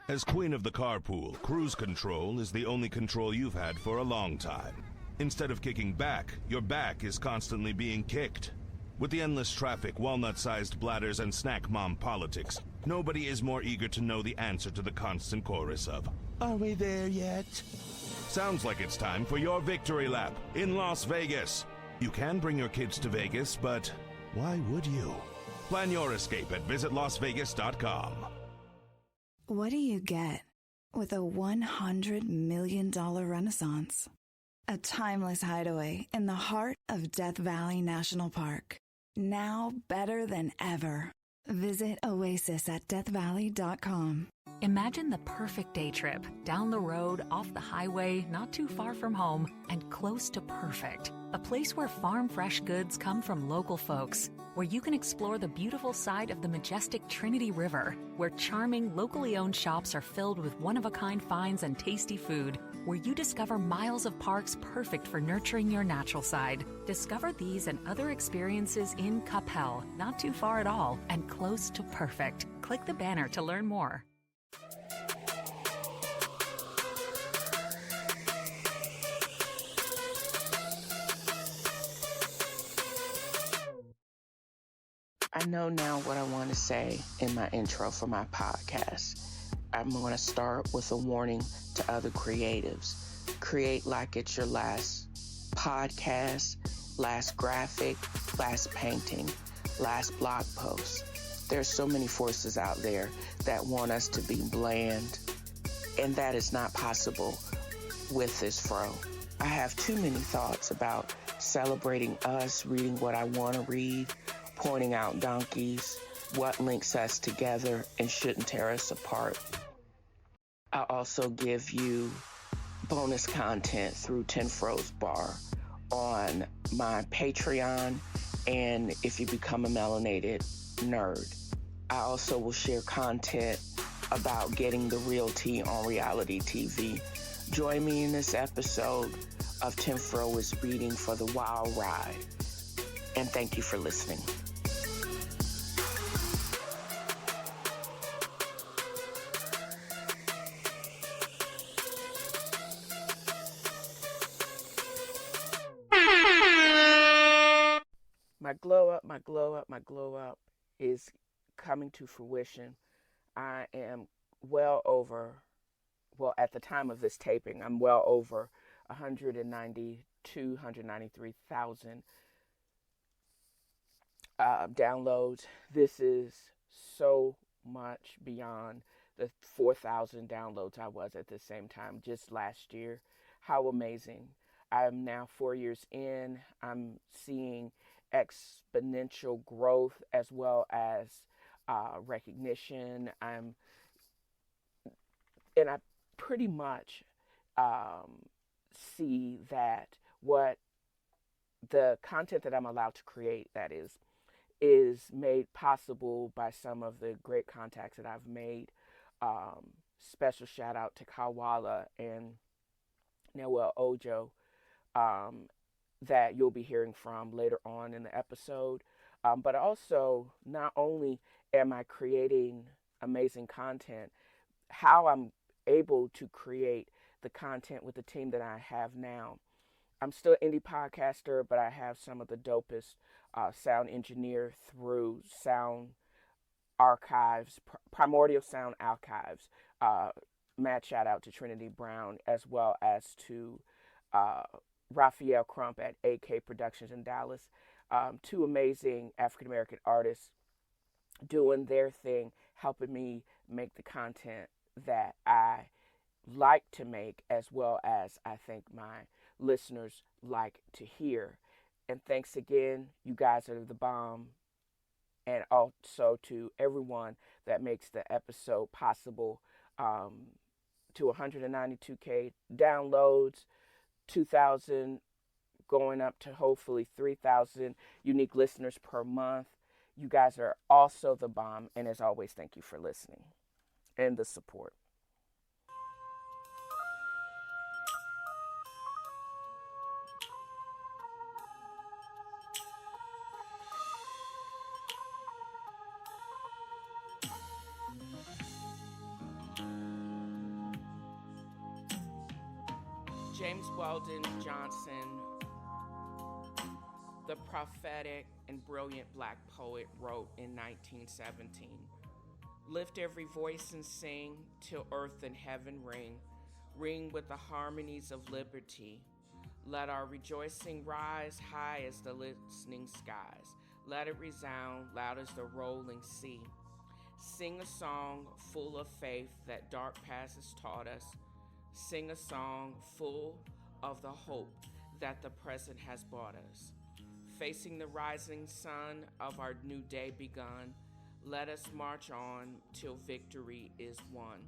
As queen of the carpool, cruise control is the only control you've had for a long time. Instead of kicking back, your back is constantly being kicked. With the endless traffic, walnut-sized bladders, and snack mom politics, nobody is more eager to know the answer to the constant chorus of, "Are we there yet?" Sounds like it's time for your victory lap in Las Vegas. You can bring your kids to Vegas, but why would you? Plan your escape at visitlasvegas.com. What do you get with a $100 million renaissance? A timeless hideaway in the heart of Death Valley National Park. Now better than ever. Visit Oasis at deathvalley.com. Imagine the perfect day trip, down the road, off the highway, not too far from home, and close to perfect. A place where farm fresh goods come from local folks, where you can explore the beautiful side of the majestic Trinity River, where charming, locally owned shops are filled with one-of-a-kind finds and tasty food, where you discover miles of parks perfect for nurturing your natural side. Discover these and other experiences in Capel, not too far at all, and close to perfect. Click the banner to learn more. I know now what I want to say in my intro for my podcast. I'm going to start with a warning to other creatives. Create like it's your last podcast, last graphic, last painting, last blog post. There's so many forces out there that want us to be bland, and that is not possible with this fro. I have too many thoughts about celebrating us, reading what I want to read, pointing out donkeys, what links us together and shouldn't tear us apart. I'll also give you bonus content through TNFro's Bar on my Patreon, and if you become a melanated nerd. I also will share content about getting the real tea on reality TV. Join me in this episode of TNFro is Reading for the Wild Ride, and thank you for listening. My glow up is coming to fruition. I am at the time of this taping, I'm well over 193,000 downloads. This is so much beyond the 4,000 downloads I was at the same time just last year. How amazing. I'm now 4 years in. I'm seeing exponential growth as well as recognition. I pretty much see that what the content that I'm allowed to create, that is made possible by some of the great contacts that I've made. Special shout out to Kawala and Noelle Ojo, that you'll be hearing from later on in the episode. But also, not only am I creating amazing content, how I'm able to create the content with the team that I have now. I'm still an indie podcaster, but I have some of the dopest sound engineer through Sound Archives, Primordial Sound Archives. Mad shout out to Trinity Brown, as well as to Raphael Crump at AK Productions in Dallas. Two amazing African-American artists doing their thing, helping me make the content that I like to make, as well as I think my listeners like to hear. And thanks again, you guys are the bomb. And also to everyone that makes the episode possible, to 192K downloads, 2,000 going up to hopefully 3,000 unique listeners per month. You guys are also the bomb. And as always, thank you for listening and the support. James Weldon Johnson, the prophetic and brilliant black poet, wrote in 1917, "Lift every voice and sing till earth and heaven ring, ring with the harmonies of liberty. Let our rejoicing rise high as the listening skies. Let it resound loud as the rolling sea. Sing a song full of faith that dark past has taught us. Sing a song full of the hope that the present has brought us. Facing the rising sun of our new day begun, let us march on till victory is won."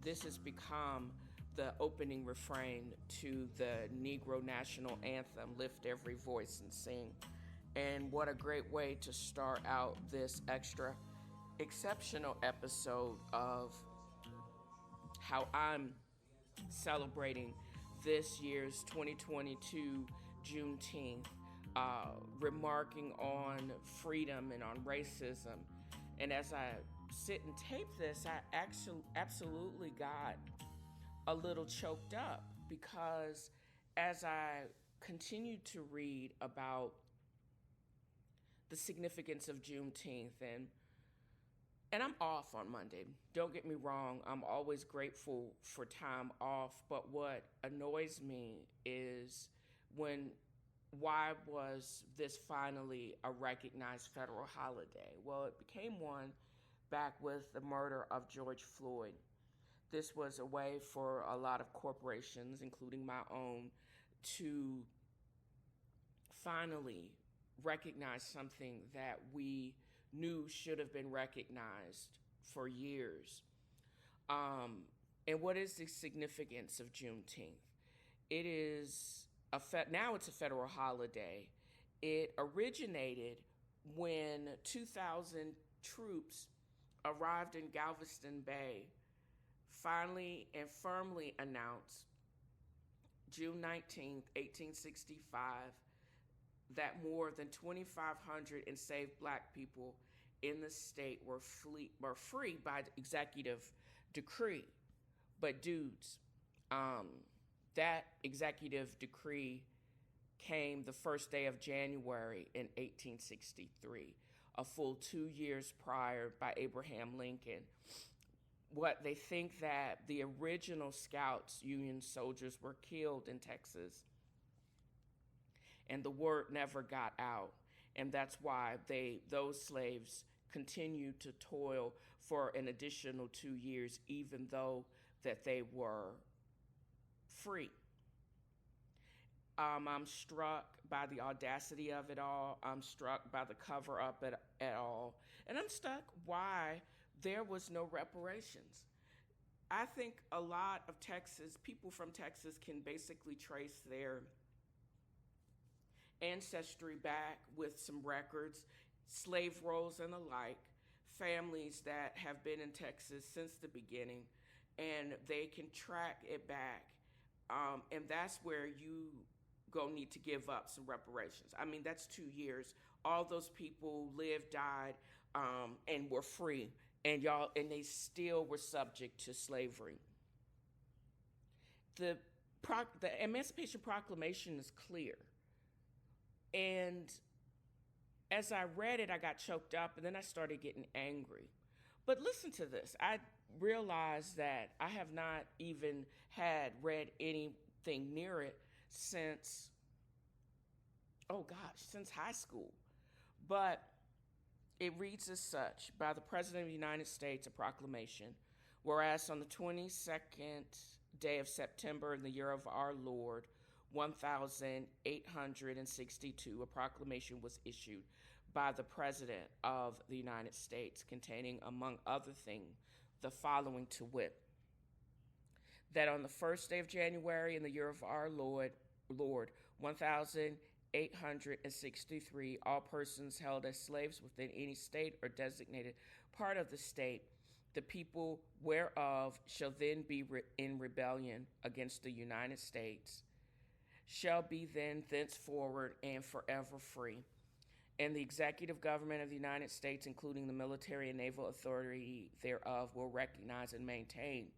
This has become the opening refrain to the Negro National Anthem, "Lift Every Voice and Sing." And what a great way to start out this extra exceptional episode of how I'm celebrating this year's 2022 Juneteenth, remarking on freedom and on racism. And as I sit and tape this, I actually absolutely got a little choked up, because as I continued to read about the significance of Juneteenth, and I'm off on Monday. Don't get me wrong, I'm always grateful for time off, but what annoys me is why was this finally a recognized federal holiday? Well, it became one back with the murder of George Floyd. This was a way for a lot of corporations, including my own, to finally recognize something that we knew should have been recognized for years. And what is the significance of Juneteenth? It is now it's a federal holiday. It originated when 2,000 troops arrived in Galveston Bay, finally and firmly announced June 19th, 1865, that more than 2,500 enslaved black people in the state were free by executive decree. But dudes, that executive decree came the first day of January in 1863, a full 2 years prior, by Abraham Lincoln. What they think that the original Scouts Union soldiers were killed in Texas, and the word never got out, and that's why those slaves continued to toil for an additional 2 years, even though that they were free. I'm struck by the audacity of it all. I'm struck by the cover up at all. And I'm struck why there was no reparations. I think a lot of people from Texas can basically trace their ancestry back with some records, slave rolls and the like, families that have been in Texas since the beginning, and they can track it back. And that's where you need to give up some reparations. I mean, that's 2 years. All those people lived, died, and were free, and they still were subject to slavery. The Emancipation Proclamation is clear. And as I read it, I got choked up, and then I started getting angry. But listen to this. I realized that I have not even read anything near it since high school. But it reads as such: by the President of the United States, a proclamation, whereas on the 22nd day of September in the year of our Lord, 1862, a proclamation was issued by the President of the United States, containing, among other things, the following to wit: that on the first day of January in the year of our Lord 1863, all persons held as slaves within any state or designated part of the state, the people whereof shall then be in rebellion against the United States, shall be then thenceforward and forever free. And the executive government of the United States, including the military and naval authority thereof, will recognize and maintain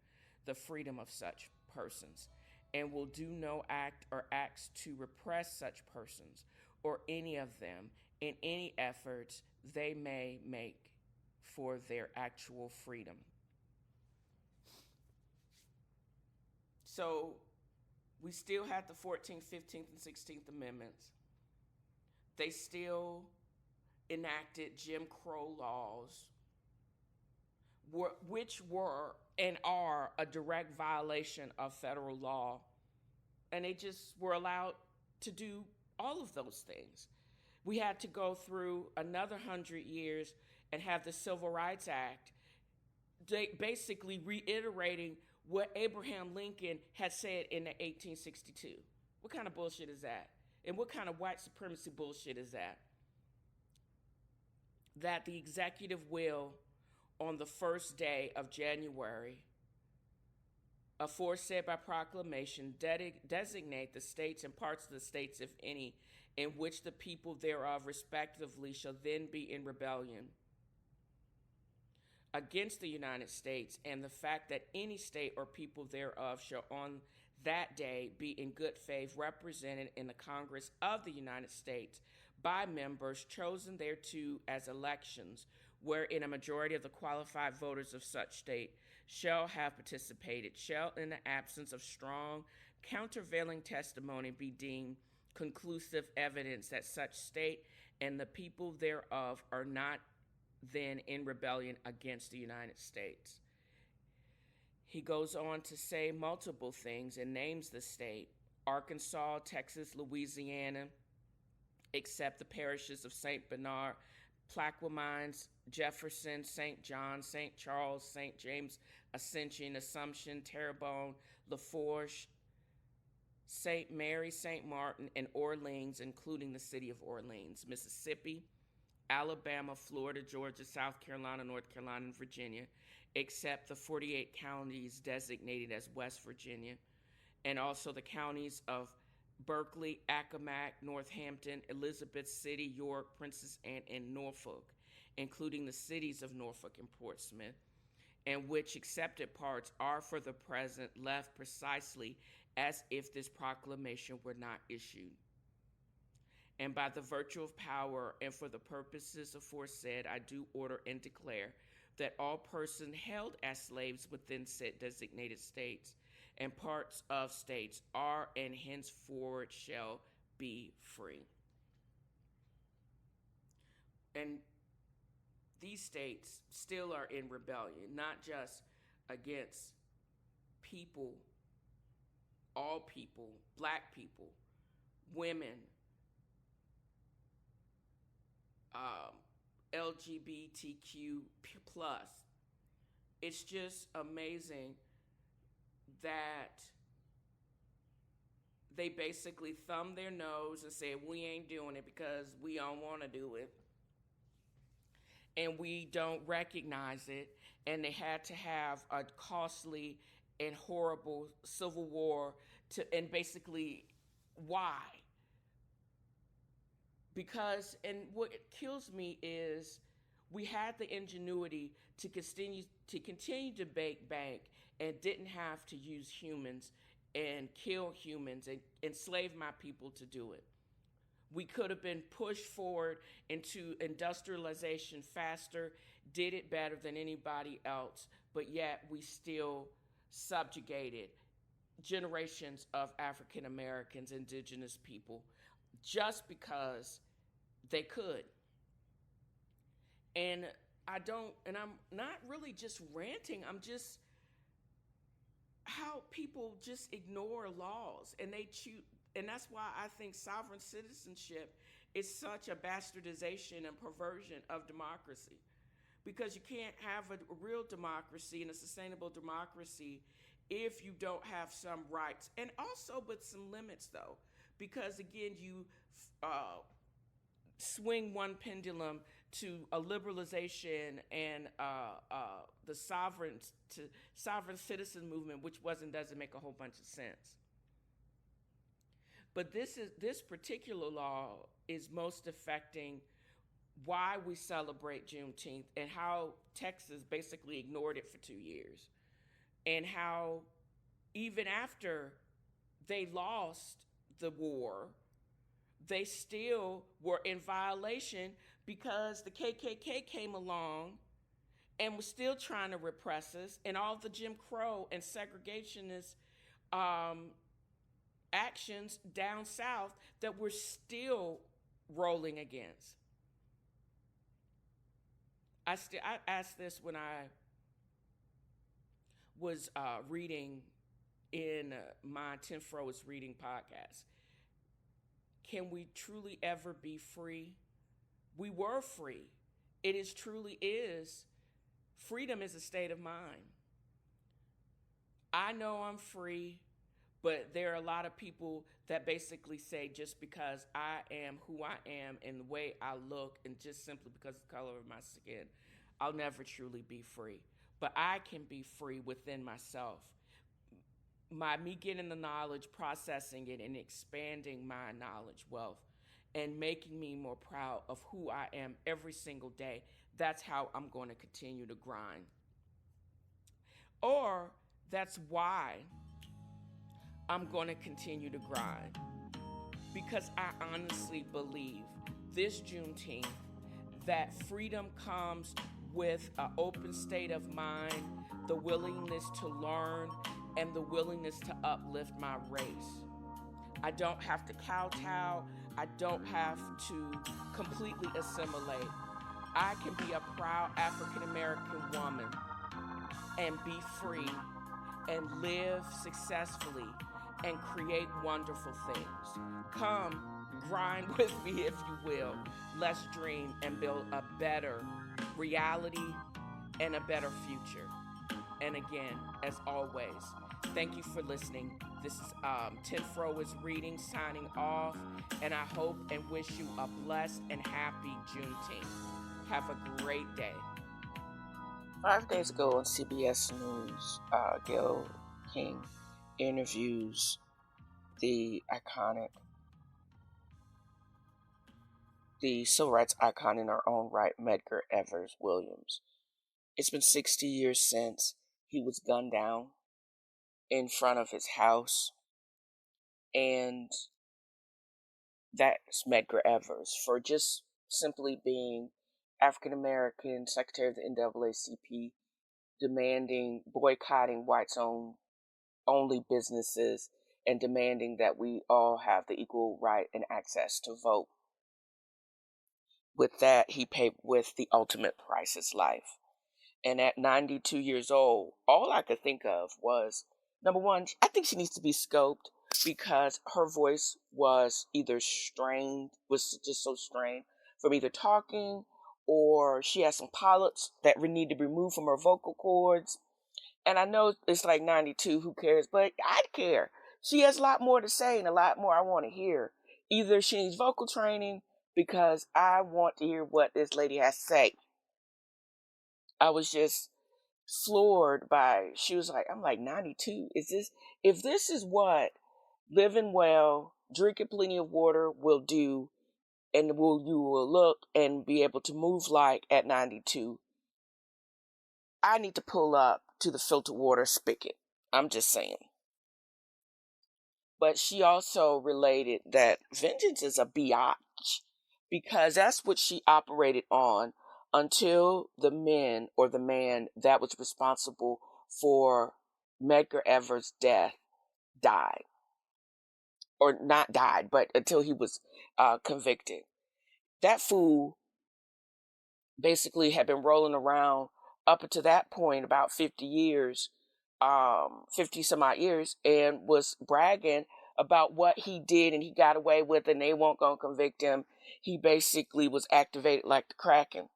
the freedom of such persons. and will do no act or acts to repress such persons or any of them in any efforts they may make for their actual freedom. So we still had the 14th, 15th, and 16th Amendments. They still enacted Jim Crow laws, which were and are a direct violation of federal law. And they just were allowed to do all of those things. We had to go through another 100 years and have the Civil Rights Act, basically reiterating what Abraham Lincoln had said in 1862. What kind of bullshit is that? And what kind of white supremacy bullshit is that? That the executive will, on the first day of January, aforesaid by proclamation, designate the states and parts of the states, if any, in which the people thereof respectively shall then be in rebellion against the United States, and the fact that any state or people thereof shall on that day be in good faith represented in the Congress of the United States by members chosen thereto as elections, wherein a majority of the qualified voters of such state shall have participated, shall in the absence of strong countervailing testimony be deemed conclusive evidence that such state and the people thereof are not then in rebellion against the United States. He goes on to say multiple things and names the state: Arkansas, Texas, Louisiana, except the parishes of St. Bernard, Plaquemines, Jefferson, St. John, St. Charles, St. James, Assumption, Terrebonne, Lafourche, St. Mary, St. Martin, and Orleans, including the city of Orleans, Mississippi, Alabama, Florida, Georgia, South Carolina, North Carolina, and Virginia, except the 48 counties designated as West Virginia, and also the counties of Berkeley, Accomack, Northampton, Elizabeth City, York, Princess Anne, and Norfolk, including the cities of Norfolk and Portsmouth, and which accepted parts are for the present left precisely as if this proclamation were not issued. And by the virtue of power and for the purposes aforesaid, I do order and declare that all persons held as slaves within said designated states and parts of states are and henceforward shall be free. And these states still are in rebellion, not just against people, all people, black people, women, LGBTQ plus. It's just amazing that they basically thumb their nose and say, we ain't doing it because we don't want to do it. And we don't recognize it. And they had to have a costly and horrible civil war and basically, why? Because, and what kills me is we had the ingenuity to continue to bake bank and didn't have to use humans and kill humans and enslave my people to do it. We could have been pushed forward into industrialization faster, did it better than anybody else, but yet we still subjugated generations of African Americans, indigenous people, just because they could. And I'm not really just ranting, I'm just how people just ignore laws and they choose. And that's why I think sovereign citizenship is such a bastardization and perversion of democracy. Because you can't have a real democracy and a sustainable democracy if you don't have some rights. And also with some limits, though. Because, again, you swing one pendulum to a liberalization and the sovereign citizen movement, which doesn't make a whole bunch of sense. But this particular law is most affecting why we celebrate Juneteenth and how Texas basically ignored it for 2 years. And how even after they lost the war, they still were in violation because the KKK came along and was still trying to repress us, and all the Jim Crow and segregationist actions down south that we're still rolling against. I asked this when I was reading in my TNFro is Reading podcast. Can we truly ever be free? We were free. It is truly is. Freedom is a state of mind. I know I'm free, but there are a lot of people that basically say just because I am who I am and the way I look and just simply because of the color of my skin, I'll never truly be free. But I can be free within myself. Me getting the knowledge, processing it, and expanding my knowledge wealth and making me more proud of who I am every single day. That's how I'm going to continue to grind. Or that's why I'm going to continue to grind. Because I honestly believe this Juneteenth that freedom comes with an open state of mind, the willingness to learn, and the willingness to uplift my race. I don't have to kowtow. I don't have to completely assimilate. I can be a proud African American woman and be free and live successfully and create wonderful things. Come, grind with me if you will. Let's dream and build a better reality and a better future. And again, as always, thank you for listening. This is TNFro is Reading signing off, and I hope and wish you a blessed and happy Juneteenth. Have a great day. 5 days ago on CBS News, Gayle King interviews the civil rights icon in her own right, Medgar Evers Williams. It's been 60 years since he was gunned down in front of his house, and that's Medgar Evers for just simply being African American, Secretary of the NAACP, boycotting whites only businesses, and demanding that we all have the equal right and access to vote. With that, he paid with the ultimate price, his life. And at 92 years old, all I could think of was, number one, I think she needs to be scoped because her voice was either was just so strained from either talking, or she has some polyps that need to be removed from her vocal cords. And I know it's like 92, who cares? But I'd care. She has a lot more to say and a lot more I want to hear. Either she needs vocal training, because I want to hear what this lady has to say. I was just floored by, I'm like, 92? If this is what living well, drinking plenty of water will do, and you will look and be able to move like at 92, I need to pull up to the filtered water spigot. I'm just saying. But she also related that vengeance is a biatch, because that's what she operated on until the man that was responsible for Medgar Evers' death died. Or not died, but until he was convicted. That fool basically had been rolling around up until that point about 50 some odd years, and was bragging about what he did and he got away with, and they weren't going to convict him. He basically was activated like a Kraken.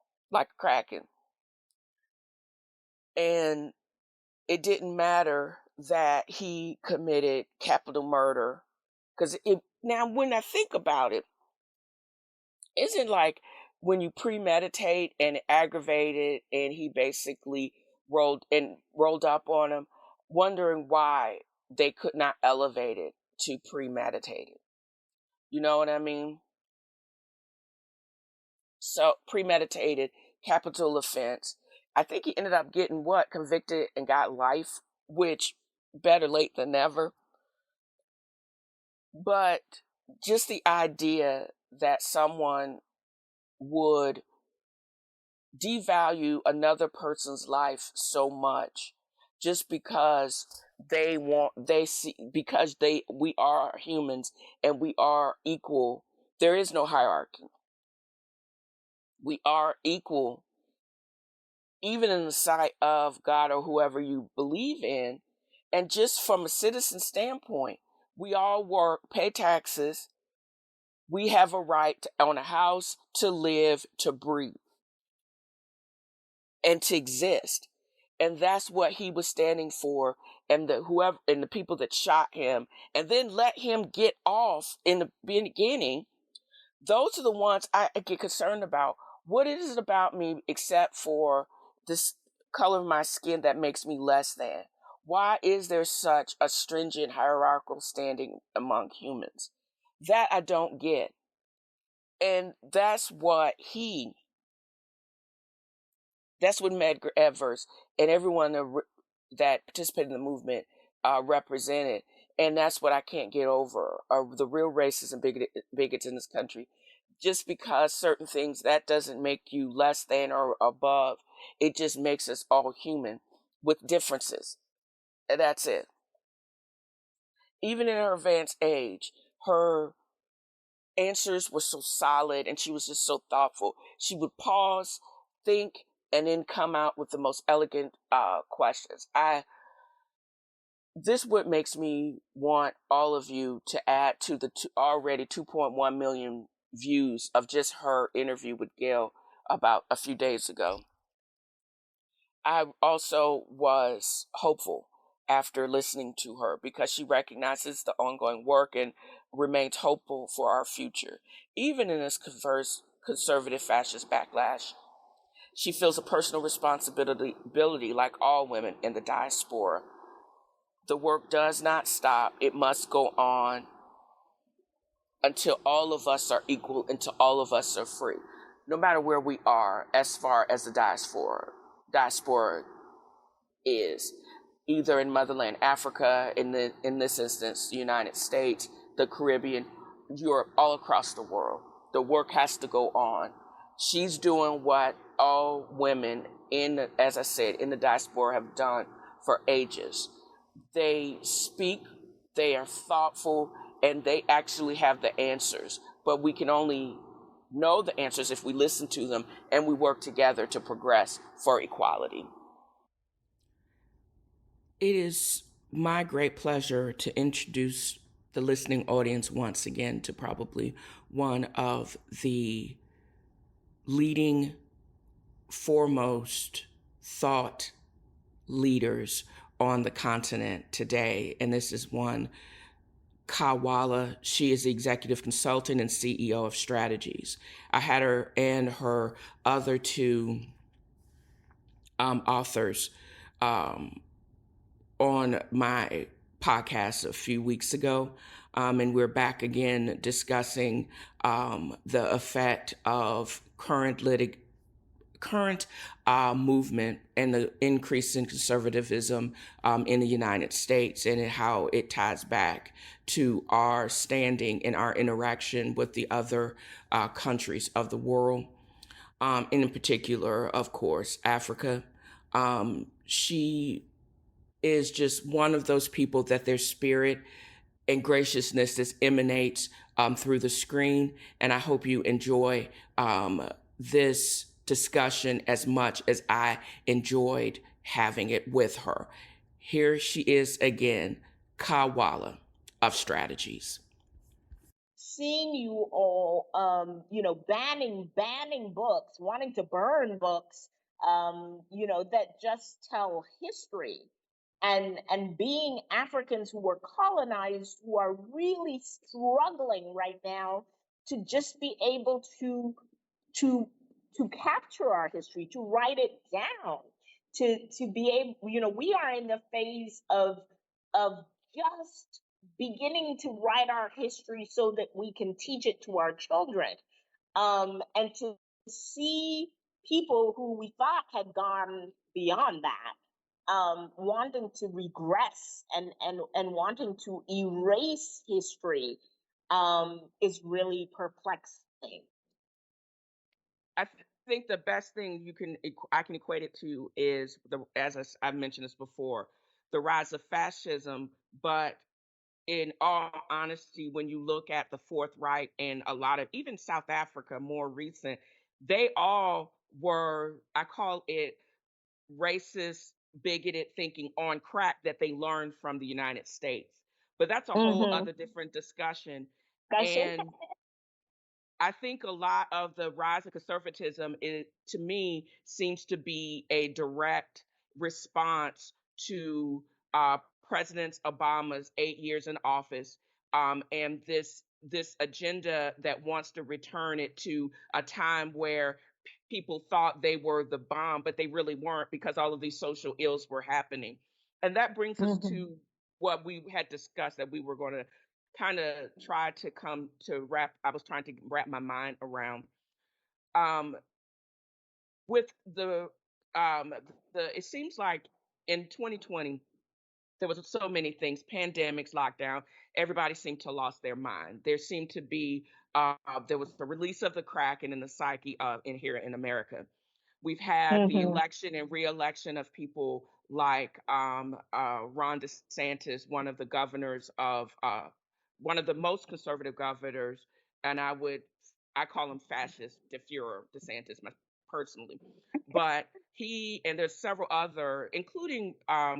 And it didn't matter that he committed capital murder, because now when I think about it, isn't like when you premeditate and aggravated, and he basically rolled up on him, wondering why they could not elevate it to premeditated. You know what I mean? So premeditated capital offense. I think he ended up getting convicted and got life, which better late than never. But just the idea that someone would devalue another person's life so much just because we are humans and we are equal. There is no hierarchy. We are equal, even in the sight of God or whoever you believe in. And just from a citizen standpoint, we all work, pay taxes. We have a right to own a house, to live, to breathe, and to exist. And that's what he was standing for. And the people that shot him and then let him get off in the beginning, those are the ones I get concerned about. What is it about me except for this color of my skin that makes me less than? Why is there such a stringent hierarchical standing among humans? That I don't get. And that's what Medgar Evers and everyone that participated in the movement represented. And that's what I can't get over, the real racists and bigots in this country. Just because certain things, that doesn't make you less than or above. It just makes us all human with differences. And that's it. Even in her advanced age, her answers were so solid and she was just so thoughtful. She would pause, think, and then come out with the most elegant questions. This what makes me want all of you to add to the already 2.1 million views of just her interview with Gail about a few days ago. I also was hopeful after listening to her because she recognizes the ongoing work and remains hopeful for our future, even in this conservative fascist backlash. She feels a personal responsibility like all women in the diaspora. The work does not stop. It must go on until all of us are equal, until all of us are free, no matter where we are as far as the diaspora is, either in motherland Africa, in this instance, the United States, the Caribbean, Europe, all across the world. The work has to go on. She's doing what all women as I said, in the diaspora have done for ages. They speak, they are thoughtful, and they actually have the answers. But we can only know the answers if we listen to them and we work together to progress for equality. It is my great pleasure to introduce the listening audience once again to probably one of the leading, foremost thought leaders on the continent today. And this is one, Kawala. She is the executive consultant and CEO of Strategies. I had her and her other two authors on my podcast a few weeks ago. And we're back again discussing the effect of current movement and the increase in conservatism in the United States and how it ties back to our standing and our interaction with the other countries of the world, and in particular, of course, Africa. She is just one of those people that their spirit and graciousness just emanates through the screen. And I hope you enjoy this discussion as much as I enjoyed having it with her. Here she is again, Kawala of Strategies. Seeing you all, banning books, wanting to burn books, that just tell history, and being Africans who were colonized, who are really struggling right now to just be able to capture our history, to write it down, to be able, we are in the phase of just beginning to write our history so that we can teach it to our children. And to see people who we thought had gone beyond that wanting to regress and wanting to erase history is really perplexing. I think the best thing I can equate it to is I've mentioned this before, the rise of fascism. But in all honesty, when you look at the Fourth Reich and a lot of even South Africa, more recent, they all were, I call it racist, bigoted thinking on crack that they learned from the United States. But that's a whole Mm-hmm. other different discussion. Discussion. And I think a lot of the rise of conservatism, to me, seems to be a direct response to uh, President Obama's 8 years in office, and this agenda that wants to return it to a time where people thought they were the bomb, but they really weren't, because all of these social ills were happening. And that brings us Mm-hmm. to what we had discussed, that we were going to kind of try to come to wrap I was trying to wrap my mind around, um with um the it seems like in 2020 there was so many things: pandemics, lockdown. Everybody seemed to lost their mind. There seemed to be there was the release of the Kraken in the psyche in here in America. We've had the Mm-hmm. election and re-election of people like Ron DeSantis, one of the most conservative governors, and I call him fascist, the Fuhrer DeSantis, personally. But he and there's several other, including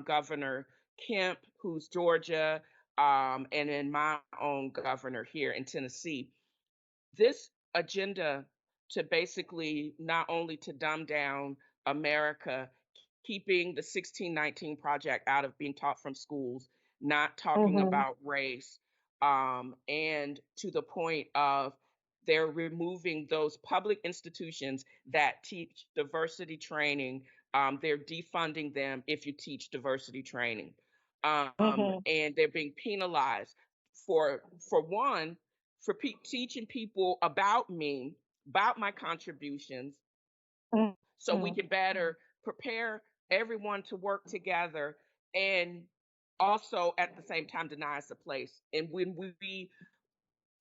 Governor Kemp, who's Georgia, and then my own governor here in Tennessee. This agenda to basically not only to dumb down America, keeping the 1619 project out of being taught from schools, not talking Mm-hmm. about race, and to the point of they're removing those public institutions that teach diversity training. They're defunding them if you teach diversity training, Mm-hmm. and they're being penalized for one, for teaching people about me, about my contributions, so we Mm-hmm. can better prepare everyone to work together, and also at the same time deny us a place. And when we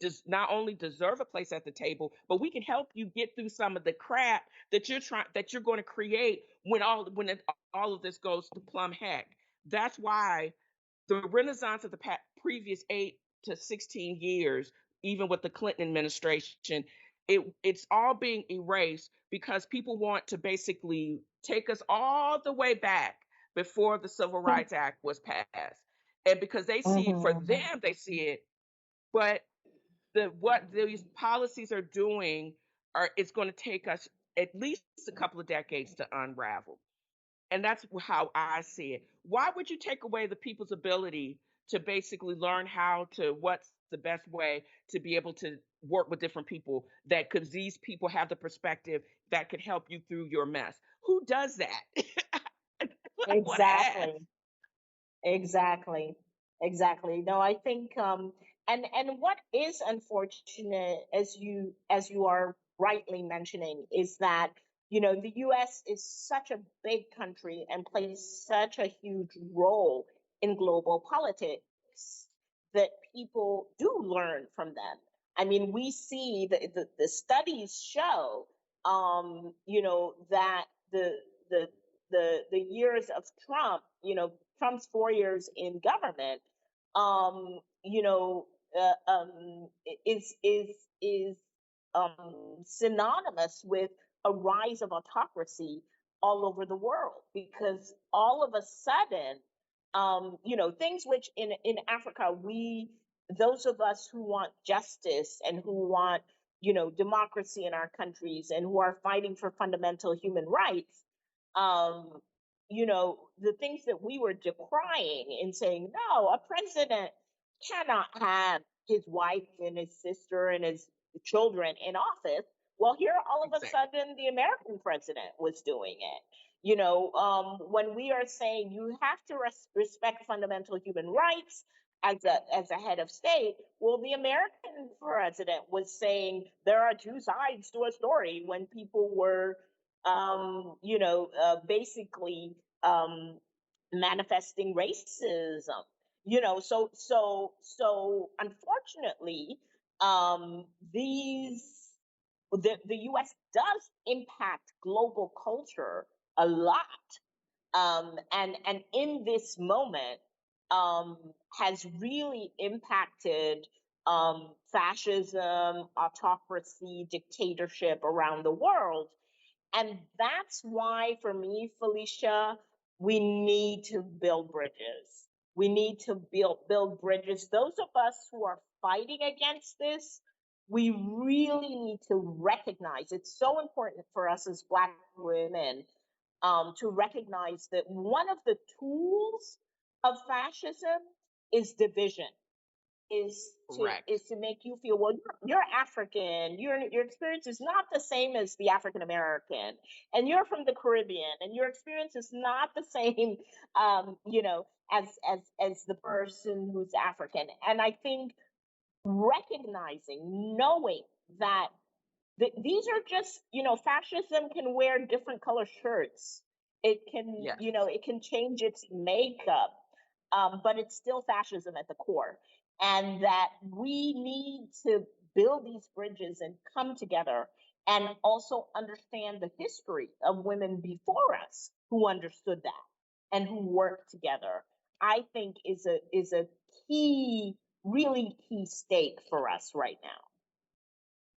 just not only deserve a place at the table, but we can help you get through some of the crap that you're going to create when all of this goes to plumb heck. That's why the renaissance of the previous 8 to 16 years, even with the Clinton administration, it's all being erased because people want to basically take us all the way back before the Civil Rights Act was passed. And because they see it, for Mm-hmm. them, they see it, but what these policies are doing it's going to take us at least a couple of decades to unravel. And that's how I see it. Why would you take away the people's ability to basically learn what's the best way to be able to work with different people, that because these people have the perspective that could help you through your mess? Who does that? I want to ask. Exactly. Exactly. Exactly. No, I think and what is unfortunate, as you are rightly mentioning, is that the US is such a big country and plays such a huge role in global politics that people do learn from them. I mean, we see the studies show that the the years of Trump, Trump's 4 years in government, um, you know, is synonymous with a rise of autocracy all over the world, because all of a sudden, things which in Africa, those of us who want justice and who want democracy in our countries and who are fighting for fundamental human rights, um, the things that we were decrying and saying, no, a president cannot have his wife and his sister and his children in office. Well, here all of a Exactly. sudden the American president was doing it. When we are saying you have to respect fundamental human rights as a head of state, well, the American president was saying there are two sides to a story when people were basically manifesting racism. So unfortunately, these the U.S. does impact global culture a lot, and in this moment, um, has really impacted fascism, autocracy, dictatorship around the world. And that's why, for me, Felicia, we need to build bridges. We need to build bridges. Those of us who are fighting against this, we really need to recognize it's so important for us as Black women, to recognize that one of the tools of fascism is division, Correct. is to make you feel, well, you're African, your experience is not the same as the African American, and you're from the Caribbean, and your experience is not the same, as the person who's African. And I think recognizing, knowing that these are just, fascism can wear different color shirts. It can, Yes. it can change its makeup, but it's still fascism at the core. And that we need to build these bridges and come together and also understand the history of women before us who understood that and who worked together. I think is a key, really key stake for us right now.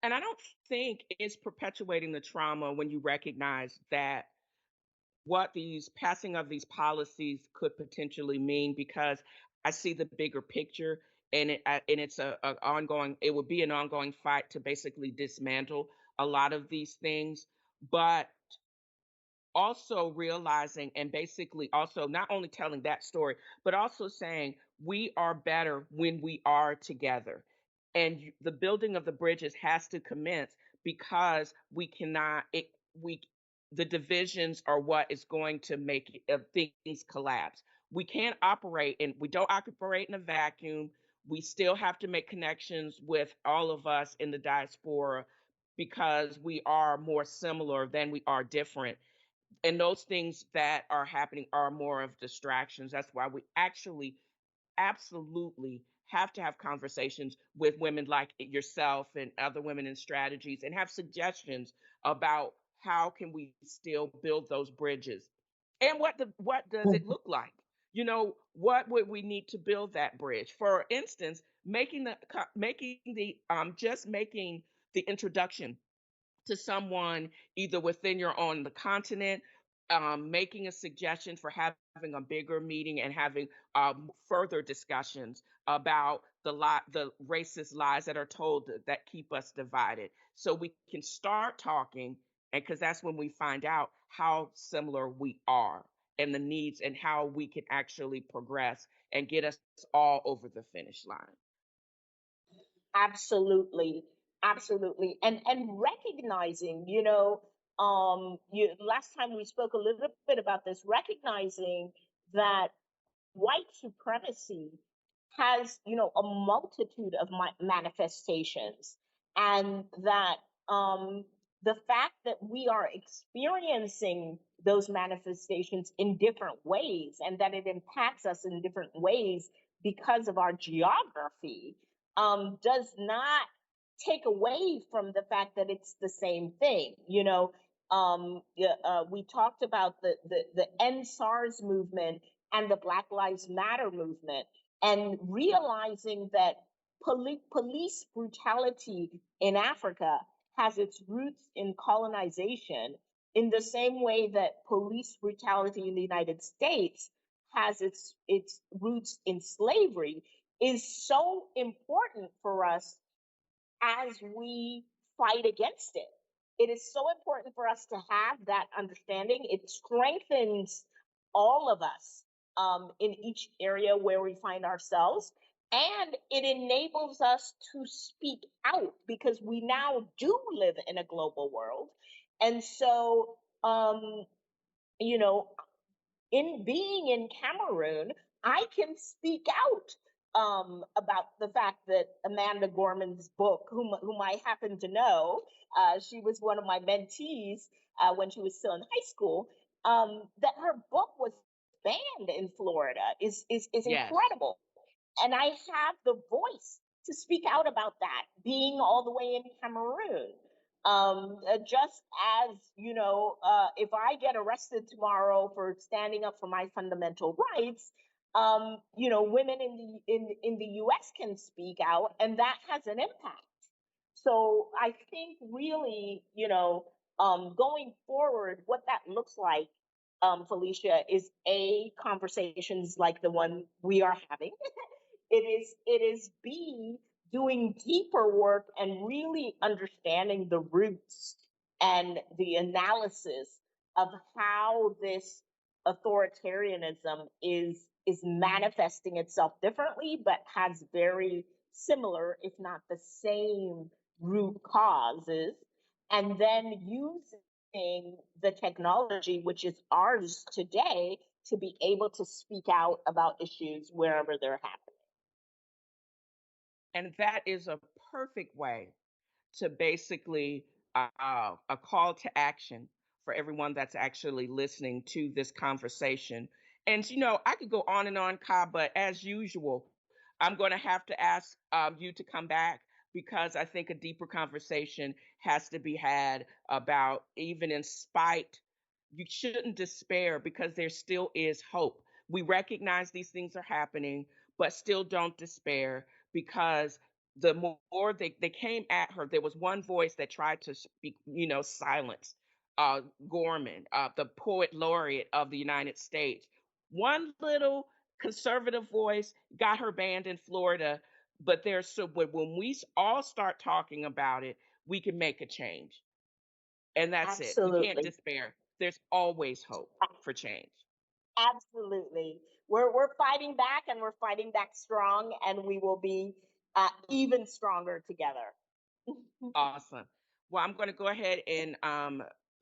And I don't think it's perpetuating the trauma when you recognize that what these passing of these policies could potentially mean, because I see the bigger picture, and it's a ongoing, it would be an ongoing fight to basically dismantle a lot of these things. But also realizing, and basically also not only telling that story, but also saying we are better when we are together. And the building of the bridges has to commence, because we cannot, we, the divisions are what is going to make things collapse. We can't operate, and we don't operate in a vacuum. We still have to make connections with all of us in the diaspora, because we are more similar than we are different, and those things that are happening are more of distractions. That's why we actually absolutely have to have conversations with women like yourself and other women in strategies, and have suggestions about how can we still build those bridges, and what does it look like. What would we need to build that bridge? For instance, making the introduction to someone either within your own the continent, making a suggestion for having a bigger meeting and having further discussions about the racist lies that are told that keep us divided, so we can start talking, and because that's when we find out how similar we are, and the needs, and how we can actually progress and get us all over the finish line. Absolutely, absolutely, and recognizing, last time we spoke a little bit about this, recognizing that white supremacy has, a multitude of manifestations, and that, the fact that we are experiencing those manifestations in different ways, and that it impacts us in different ways because of our geography, does not take away from the fact that it's the same thing. Yeah, we talked about the End SARS movement and the Black Lives Matter movement, and realizing that police brutality in Africa has its roots in colonization, in the same way that police brutality in the United States has its roots in slavery, is so important for us as we fight against it. It is so important for us to have that understanding. It strengthens all of us, in each area where we find ourselves. And it enables us to speak out, because we now do live in a global world. And so, you know, in being in Cameroon, I can speak out, about the fact that Amanda Gorman's book, whom I happen to know, she was one of my mentees when she was still in high school, that her book was banned in Florida is Yes. incredible. And I have the voice to speak out about that, being all the way in Cameroon. Just as, if I get arrested tomorrow for standing up for my fundamental rights, women in the U.S. can speak out, and that has an impact. So I think really, going forward, what that looks like, Felicia, is conversations like the one we are having. It is B, doing deeper work and really understanding the roots and the analysis of how this authoritarianism is manifesting itself differently, but has very similar, if not the same, root causes, and then using the technology, which is ours today, to be able to speak out about issues wherever they're happening. And that is a perfect way to basically a call to action for everyone that's actually listening to this conversation. And I could go on and on, Ka, but as usual, I'm going to have to ask you to come back, because I think a deeper conversation has to be had about, even in spite, you shouldn't despair, because there still is hope. We recognize these things are happening, but still don't despair, because the more they came at her, there was one voice that tried to speak, silence Gorman, the poet laureate of the United States. One little conservative voice got her banned in Florida, but when we all start talking about it, we can make a change. And that's it. We can't Absolutely. despair. There's always hope for change. Absolutely. We're fighting back, and we're fighting back strong, and we will be even stronger together. Awesome. Well, I'm going to go ahead and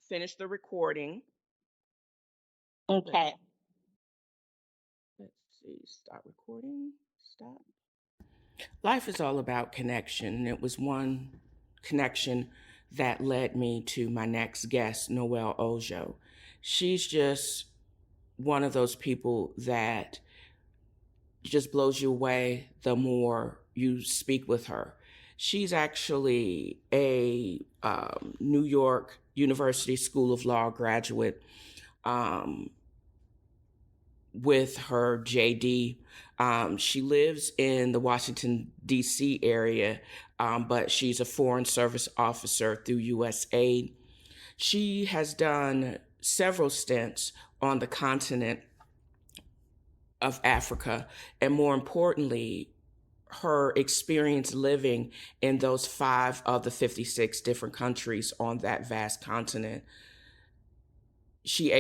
finish the recording. Okay. Let's see. Start recording. Stop. Life is all about connection. And it was one connection that led me to my next guest, Noelle Ojo. She's just one of those people that just blows you away the more you speak with her. She's actually a New York University School of Law graduate with her JD. She lives in the Washington, D.C. area, but she's a Foreign Service officer through USAID. She has done several stints on the continent of Africa, and more importantly, her experience living in those 5 of the 56 different countries on that vast continent. She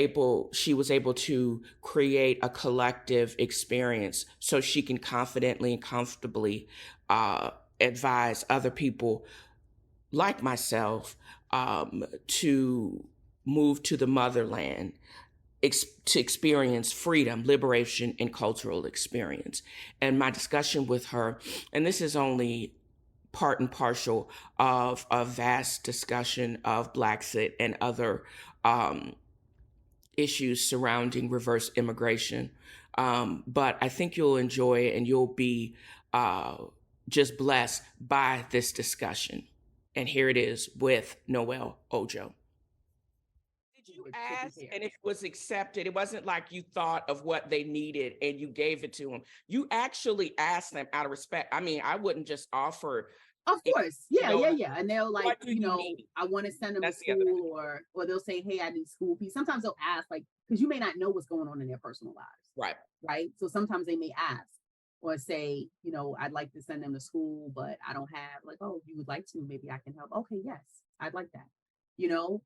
was able to create a collective experience so she can confidently and comfortably advise other people like myself to move to the motherland, to experience freedom, liberation, and cultural experience. And my discussion with her, and this is only part and partial of a vast discussion of Blaxit and other issues surrounding reverse immigration. But I think you'll enjoy it, and you'll be just blessed by this discussion. And here it is with Noelle Ojo. Did you ask and it was accepted? It wasn't like you thought of what they needed and you gave it to them. You actually asked them out of respect. I mean, I wouldn't just offer. Of course. Yeah. And they'll What do you need? I want to send them That's to school, or they'll say, hey, I need school fees. Sometimes they'll ask, like, because you may not know what's going on in their personal lives. Right. So sometimes they may ask or say, I'd like to send them to school, but I don't have, like, oh, you would like to, maybe I can help. Okay, yes, I'd like that. You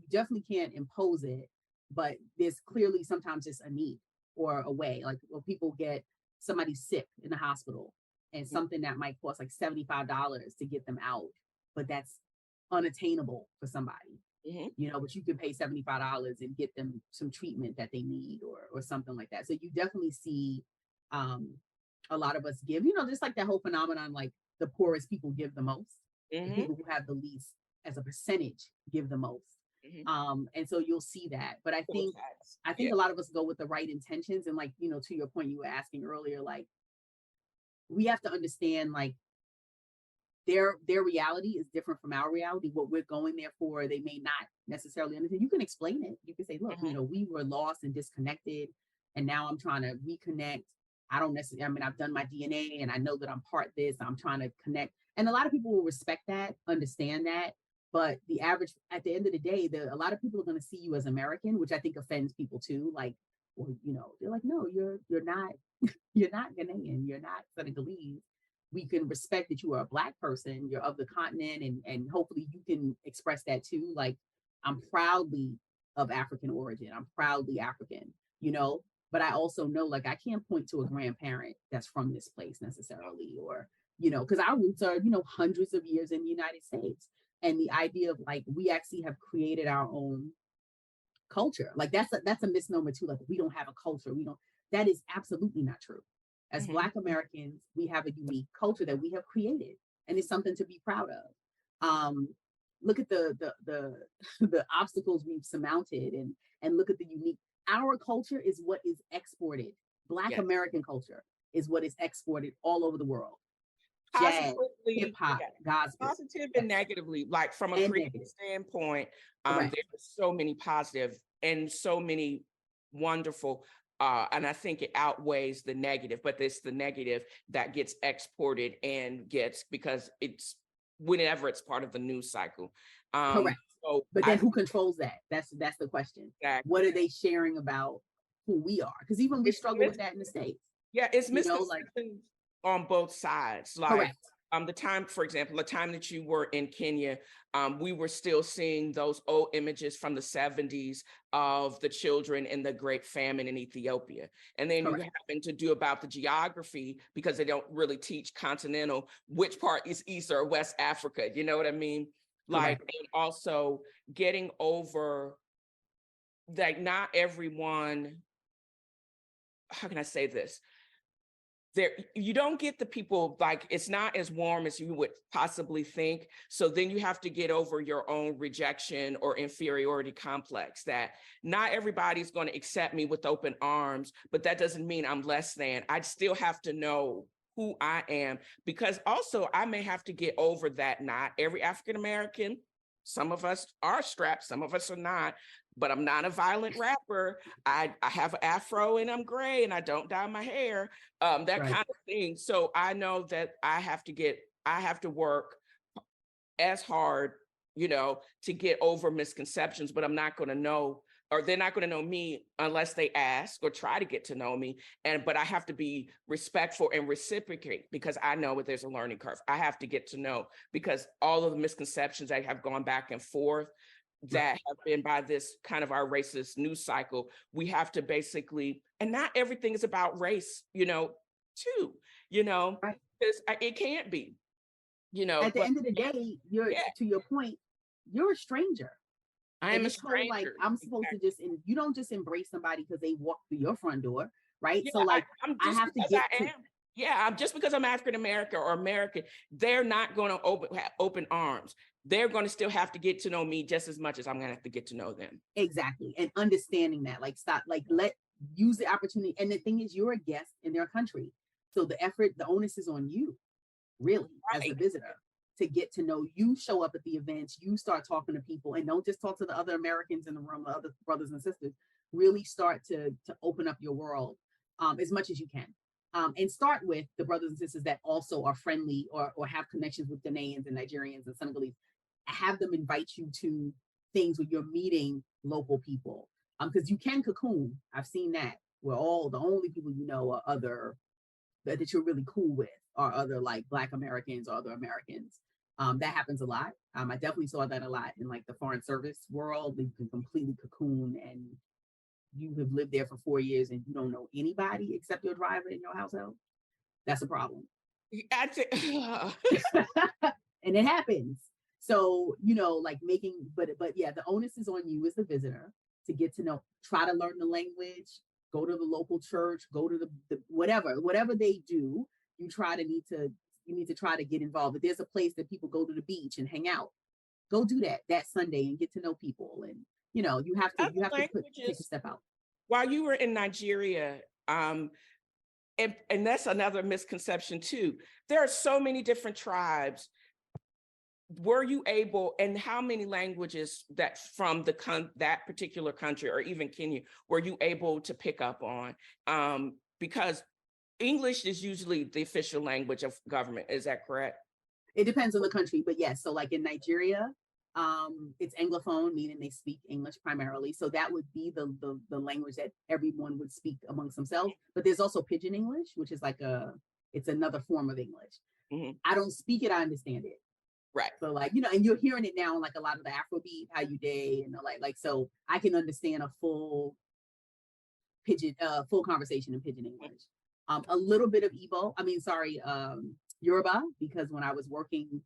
definitely can't impose it, but there's clearly sometimes just a need or a way, like, when people get somebody sick in the hospital and something that might cost like $75 to get them out, but that's unattainable for somebody, but you can pay $75 and get them some treatment that they need or something like that. So you definitely see a lot of us give, just like that whole phenomenon, like the poorest people give the most, the people who have the least as a percentage give the most. And so you'll see that. But I think a lot of us go with the right intentions. And like, you know, to your point, you were asking earlier, like, we have to understand, like, their reality is different from our reality. What we're going there for, they may not necessarily understand. You can explain it. You can say, look, you know, we were lost and disconnected, and now I'm trying to reconnect. I don't necessarily, I mean, I've done my DNA and I know that I'm part this. I'm trying to connect. And a lot of people will respect that, understand that. But the average, at the end of the day, a lot of people are going to see you as American, which I think offends people too. Like, well, you know, they're like, no, you're not, you're not Ghanaian, you're not Senegalese. We can respect that you are a Black person, you're of the continent, and hopefully you can express that too. Like, I'm proudly of African origin. I'm proudly African, you know, but I also know, like, I can't point to a grandparent that's from this place necessarily, or, you know, because our roots are, you know, hundreds of years in the United States. And the idea of, like, we actually have created our own culture. Like, that's a misnomer too. Like, we don't have a culture. That is absolutely not true. As Black Americans, we have a unique culture that we have created, and it's something to be proud of. Look at the obstacles we've surmounted, and look at the unique. Our culture is what is exported. Black American culture is what is exported all over the world. Jazz, hip hop, gospel, positive and negatively. Like, from a creative standpoint, there's so many positive and so many wonderful. And I think it outweighs the negative, but it's the negative that gets exported and gets, because it's whenever it's part of the news cycle. Correct. So but then who controls that? That's the question. Exactly. What are they sharing about who we are? Because even we struggle with that in the States. Yeah, it's misconceptions on both sides. Like, correct. The time, for example, the time that you were in Kenya, we were still seeing those old images from the 70s of the children in the Great Famine in Ethiopia. And then correct. You happen to do about the geography, because they don't really teach continental, which part is East or West Africa, you know what I mean? Like, correct. And also getting over, like, not everyone, how can I say this? You don't get the people, like, it's not as warm as you would possibly think. So then you have to get over your own rejection or inferiority complex, that not everybody's going to accept me with open arms, but that doesn't mean I'm less than. I still have to know who I am, because also I may have to get over that not every African American, some of us are strapped, some of us are not, but I'm not a violent rapper. I have an afro and I'm gray and I don't dye my hair, that right. kind of thing. So I know that I have to work as hard, you know, to get over misconceptions, but I'm not going to know, or they're not going to know me unless they ask or try to get to know me. But I have to be respectful and reciprocate, because I know that there's a learning curve. I have to get to know, because all of the misconceptions that have gone back and forth that have been by this kind of our racist news cycle, we have to basically, and not everything is about race, you know, too, you know, because it can't be, you know. At the end of the day, to your point, you're a stranger. I am a stranger. Like, I'm supposed to just, and you don't just embrace somebody because they walk through your front door, right? Yeah, so like, I have to get to. Yeah, just because I'm African American or American, they're not going to have open arms. They're going to still have to get to know me just as much as I'm going to have to get to know them. Exactly. And understanding that, like, stop, like, use the opportunity. And the thing is, you're a guest in their country. So the onus is on you, really, right. As a visitor, to get to know you. Show up at the events, you start talking to people, and don't just talk to the other Americans in the room, the other brothers and sisters. Really start to open up your world as much as you can. And start with the brothers and sisters that also are friendly or have connections with Ghanaians and Nigerians and Senegalese. Have them invite you to things where you're meeting local people. Because you can cocoon. I've seen that, where the only people you know are other, that you're really cool with, are other, like, Black Americans or other Americans. That happens a lot. I definitely saw that a lot in, like, the foreign service world. You can completely cocoon, and you have lived there for 4 years and you don't know anybody except your driver in your household. That's a problem. And it happens. So, you know, like, but yeah, the onus is on you as the visitor to get to know, try to learn the language, go to the local church, go to the whatever they do, you need to try to get involved. If there's a place that people go to the beach and hang out, go do that Sunday and get to know people. And, you know, you have to take a step out. While you were in Nigeria, and that's another misconception too. There are so many different tribes. Were you able, and how many languages that from that particular country or even Kenya were you able to pick up on? Because English is usually the official language of government. Is that correct? It depends on the country, but yes. So like in Nigeria, it's Anglophone, meaning they speak English primarily. So that would be the language that everyone would speak amongst themselves. But there's also Pidgin English, which is it's another form of English. Mm-hmm. I don't speak it, I understand it. Right. So like, you know, and you're hearing it now, like a lot of the Afrobeat, how you day, and like, so I can understand a full conversation in Pidgin English. A little bit of Yoruba, because when I was working,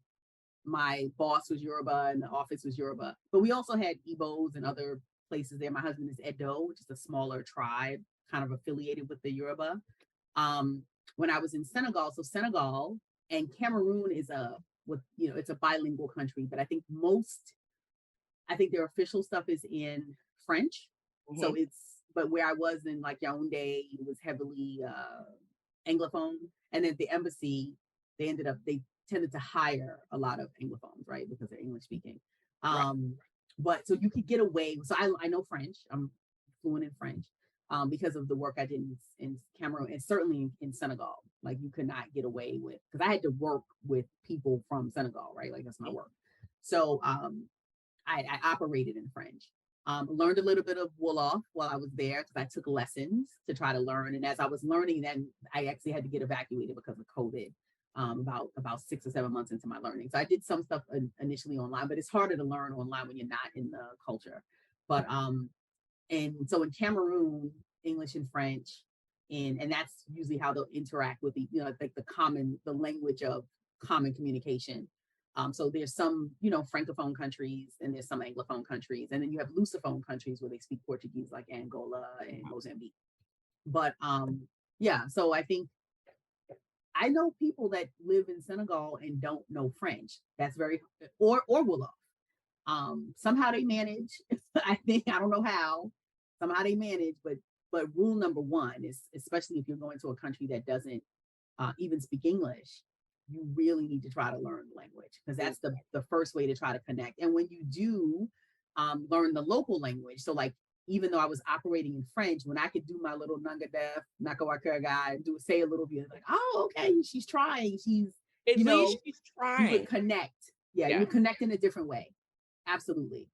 my boss was Yoruba and the office was Yoruba, but we also had Igbos and other places there. My husband is Edo, which is a smaller tribe, kind of affiliated with the Yoruba. When I was in Senegal, so Senegal and Cameroon is it's a bilingual country, but I think their official stuff is in French. Mm-hmm. So but where I was in like Yaoundé, it was heavily Anglophone. And then at the embassy, they tended to hire a lot of Anglophones, right? Because they're English speaking. Right. But so you could get away. So I know French. I'm fluent in French because of the work I did in Cameroon, and certainly in Senegal. Like you could not get away with, because I had to work with people from Senegal, right? Like that's my work. So I operated in French. Learned a little bit of Wolof while I was there because I took lessons to try to learn. And as I was learning, then I actually had to get evacuated because of COVID about 6 or 7 months into my learning. So I did some stuff initially online, but it's harder to learn online when you're not in the culture. But and so in Cameroon, English and French, and that's usually how they'll interact with like the language of common communication. So there's some, Francophone countries and there's some Anglophone countries. And then you have Lusophone countries where they speak Portuguese, like Angola and Mozambique. But so I think I know people that live in Senegal and don't know French. That's or Wolof. Somehow they manage. I don't know how. Somehow they manage, but rule number one is, especially if you're going to a country that doesn't even speak English, you really need to try to learn the language, because that's the first way to try to connect. And when you do learn the local language, so like, even though I was operating in French, when I could do my little Nangadef, Nakawakuraga, and say a little bit, like, oh, okay, she's trying. She's trying. You would connect. Yeah, you would connect in a different way. Absolutely.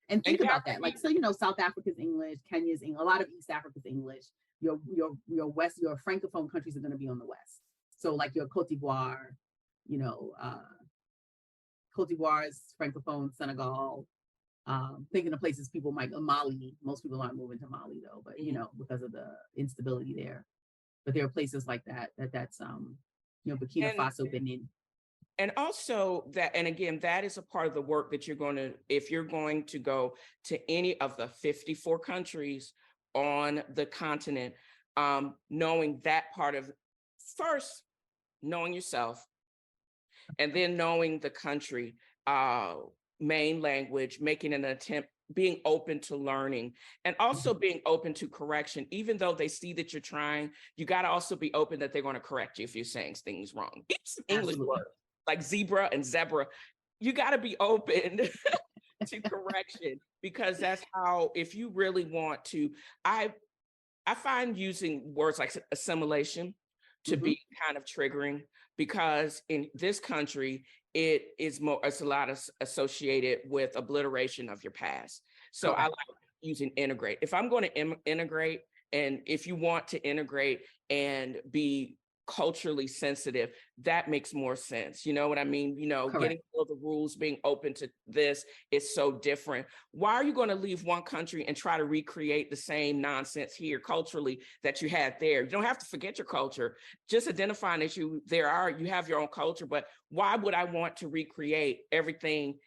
And think about that. Like, so, South Africa's English, Kenya's English, a lot of East Africa's English. Your Francophone countries are going to be on the West. So like your Cote d'Ivoire, Cote d'Ivoire is Francophone, Senegal. Thinking of places people might go, Mali. Most people aren't moving to Mali though, but because of the instability there. But there are places like that's Burkina Faso, Benin. And also that, and again, that is a part of the work that if you're going to go to any of the 54 countries on the continent, knowing that part of, first, knowing yourself, and then knowing the country, main language, making an attempt, being open to learning, and also being open to correction. Even though they see that you're trying, you got to also be open that they're going to correct you if you're saying things wrong. It's English words like zebra and zebra. You got to be open to correction, because that's how, if you really want to, I find using words like assimilation to be kind of triggering, because in this country, it's a lot of associated with obliteration of your past. So I like using integrate. If I'm going to integrate, and if you want to integrate and be culturally sensitive, that makes more sense. You know what I mean? Getting all the rules, being open to this is so different. Why are you going to leave one country and try to recreate the same nonsense here culturally that you had there? You don't have to forget your culture. Just identifying that you have your own culture, but why would I want to recreate everything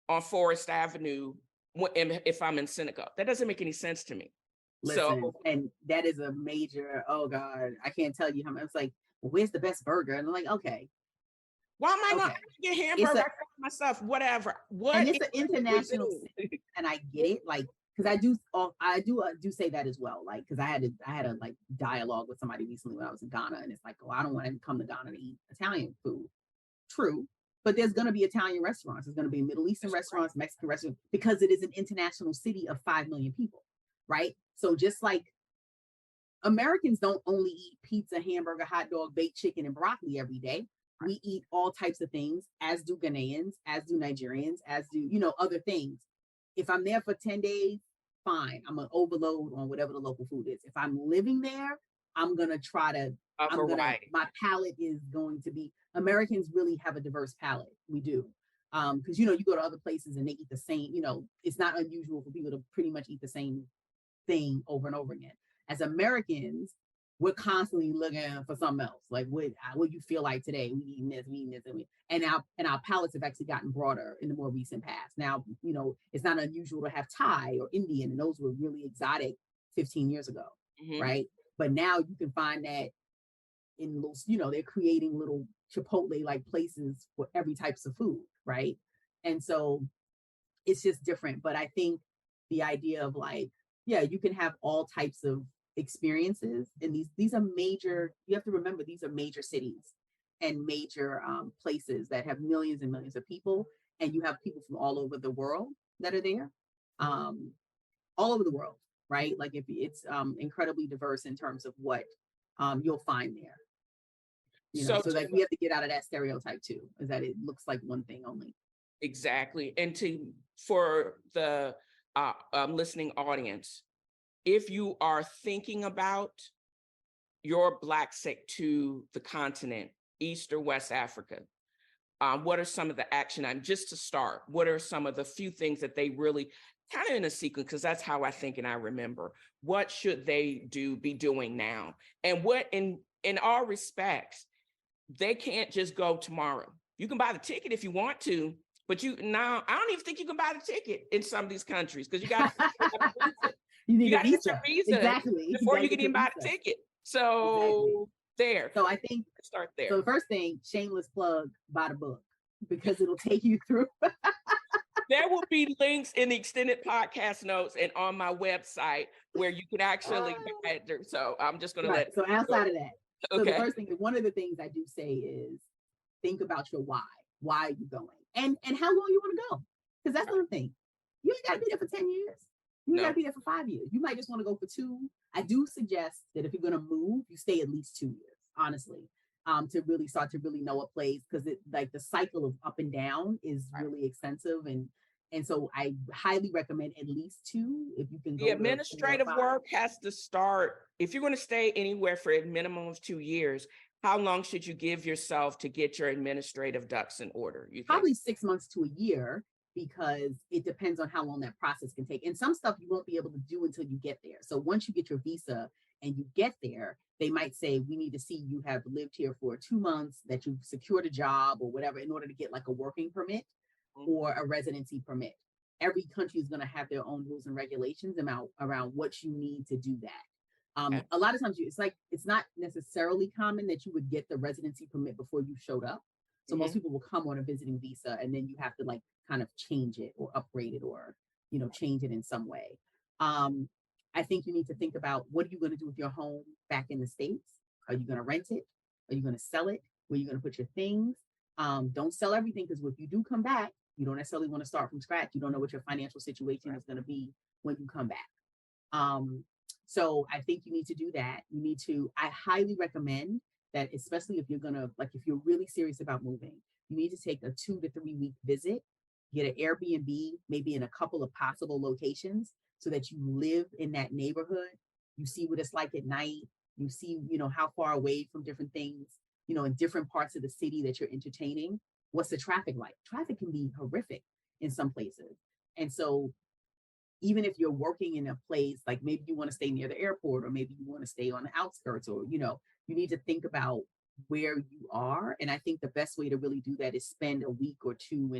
on Forest Avenue if I'm in Senegal? That doesn't make any sense to me. Listen, and that is a major, oh God, I can't tell you how much. It's like, well, where's the best burger? And I'm like, okay, Why am I Okay. going to get hamburger myself? Whatever. And it's an international city, and I get it. Like, because I do say that as well. Like, because I had a like dialogue with somebody recently when I was in Ghana, and it's like, oh, I don't want to come to Ghana to eat Italian food. True, but there's going to be Italian restaurants. There's going to be Middle Eastern restaurants, Mexican restaurants, because it is an international city of 5 million people, right? So just like Americans don't only eat pizza, hamburger, hot dog, baked chicken, and broccoli every day. We eat all types of things, as do Ghanaians, as do Nigerians, as do, other things. If I'm there for 10 days, fine. I'm going to overload on whatever the local food is. If I'm living there, I'm going to try to, my palate is going to be, Americans really have a diverse palate. We do. Because, you go to other places and they eat the same, it's not unusual for people to pretty much eat the same thing over and over again. As Americans, we're constantly looking for something else. Like, what you feel like today? We eating this, and our palates have actually gotten broader in the more recent past. Now, it's not unusual to have Thai or Indian, and those were really exotic 15 years ago, right? But now you can find that in little, they're creating little Chipotle-like places for every types of food, right? And so it's just different. But I think the idea of like, yeah, you can have all types of experiences, and these are major, you have to remember, these are major cities and major places that have millions and millions of people, and you have people from all over the world that are there, all over the world, right? Like, if it's incredibly diverse in terms of what you'll find there, so that we have to get out of that stereotype too, is that it looks like one thing only. Exactly. And for the listening audience, if you are thinking about your Black sect to the continent, East or West Africa, what are some of the action items, just to start? What are some of the few things that they really, kind of in a sequence, because that's how I think and I remember, what should they be doing now? And what, in all respects, they can't just go tomorrow. You can buy the ticket if you want to, but I don't even think you can buy the ticket in some of these countries, because you got you got to get your visa before you can even buy the ticket. So there. So I think start there. So the first thing, shameless plug, buy the book, because it'll take you through. There will be links in the extended podcast notes and on my website where you can actually buy it. So I'm just going to So outside of that, so the first thing, one of the things I do say is think about your why. Why are you going? And how long you want to go? Because that's another thing. You ain't got to be there for 10 years. You got to be there for 5 years. You might just want to go for 2. I do suggest that if you're going to move, you stay at least 2 years, honestly, to really start to really know a place, because it, like, the cycle of up and down is really extensive. And so I highly recommend at least 2 if you can go. The administrative work has to start. If you're going to stay anywhere for a minimum of 2 years, how long should you give yourself to get your administrative ducks in order? Probably 6 months to a year, because it depends on how long that process can take. And some stuff you won't be able to do until you get there. So once you get your visa and you get there, they might say, we need to see you have lived here for 2 months, that you've secured a job or whatever, in order to get like a working permit or a residency permit. Every country is going to have their own rules and regulations around what you need to do that. A lot of times it's not necessarily common that you would get the residency permit before you showed up. So most people will come on a visiting visa, and then you have to like kind of change it or upgrade it, or, change it in some way. I think you need to think about, what are you going to do with your home back in the States? Are you going to rent it? Are you going to sell it? Where are you going to put your things? Don't sell everything, because if you do come back, you don't necessarily want to start from scratch. You don't know what your financial situation is going to be when you come back. So I think you need to do that. I highly recommend that, especially if you're if you're really serious about moving, you need to take a 2 to 3 week visit, get an Airbnb, maybe in a couple of possible locations, so that you live in that neighborhood. You see what it's like at night. You see, how far away from different things, in different parts of the city that you're entertaining. What's the traffic like? Traffic can be horrific in some places. And so even if you're working in a place, like maybe you want to stay near the airport, or maybe you want to stay on the outskirts, or, you need to think about where you are. And I think the best way to really do that is spend a week or 2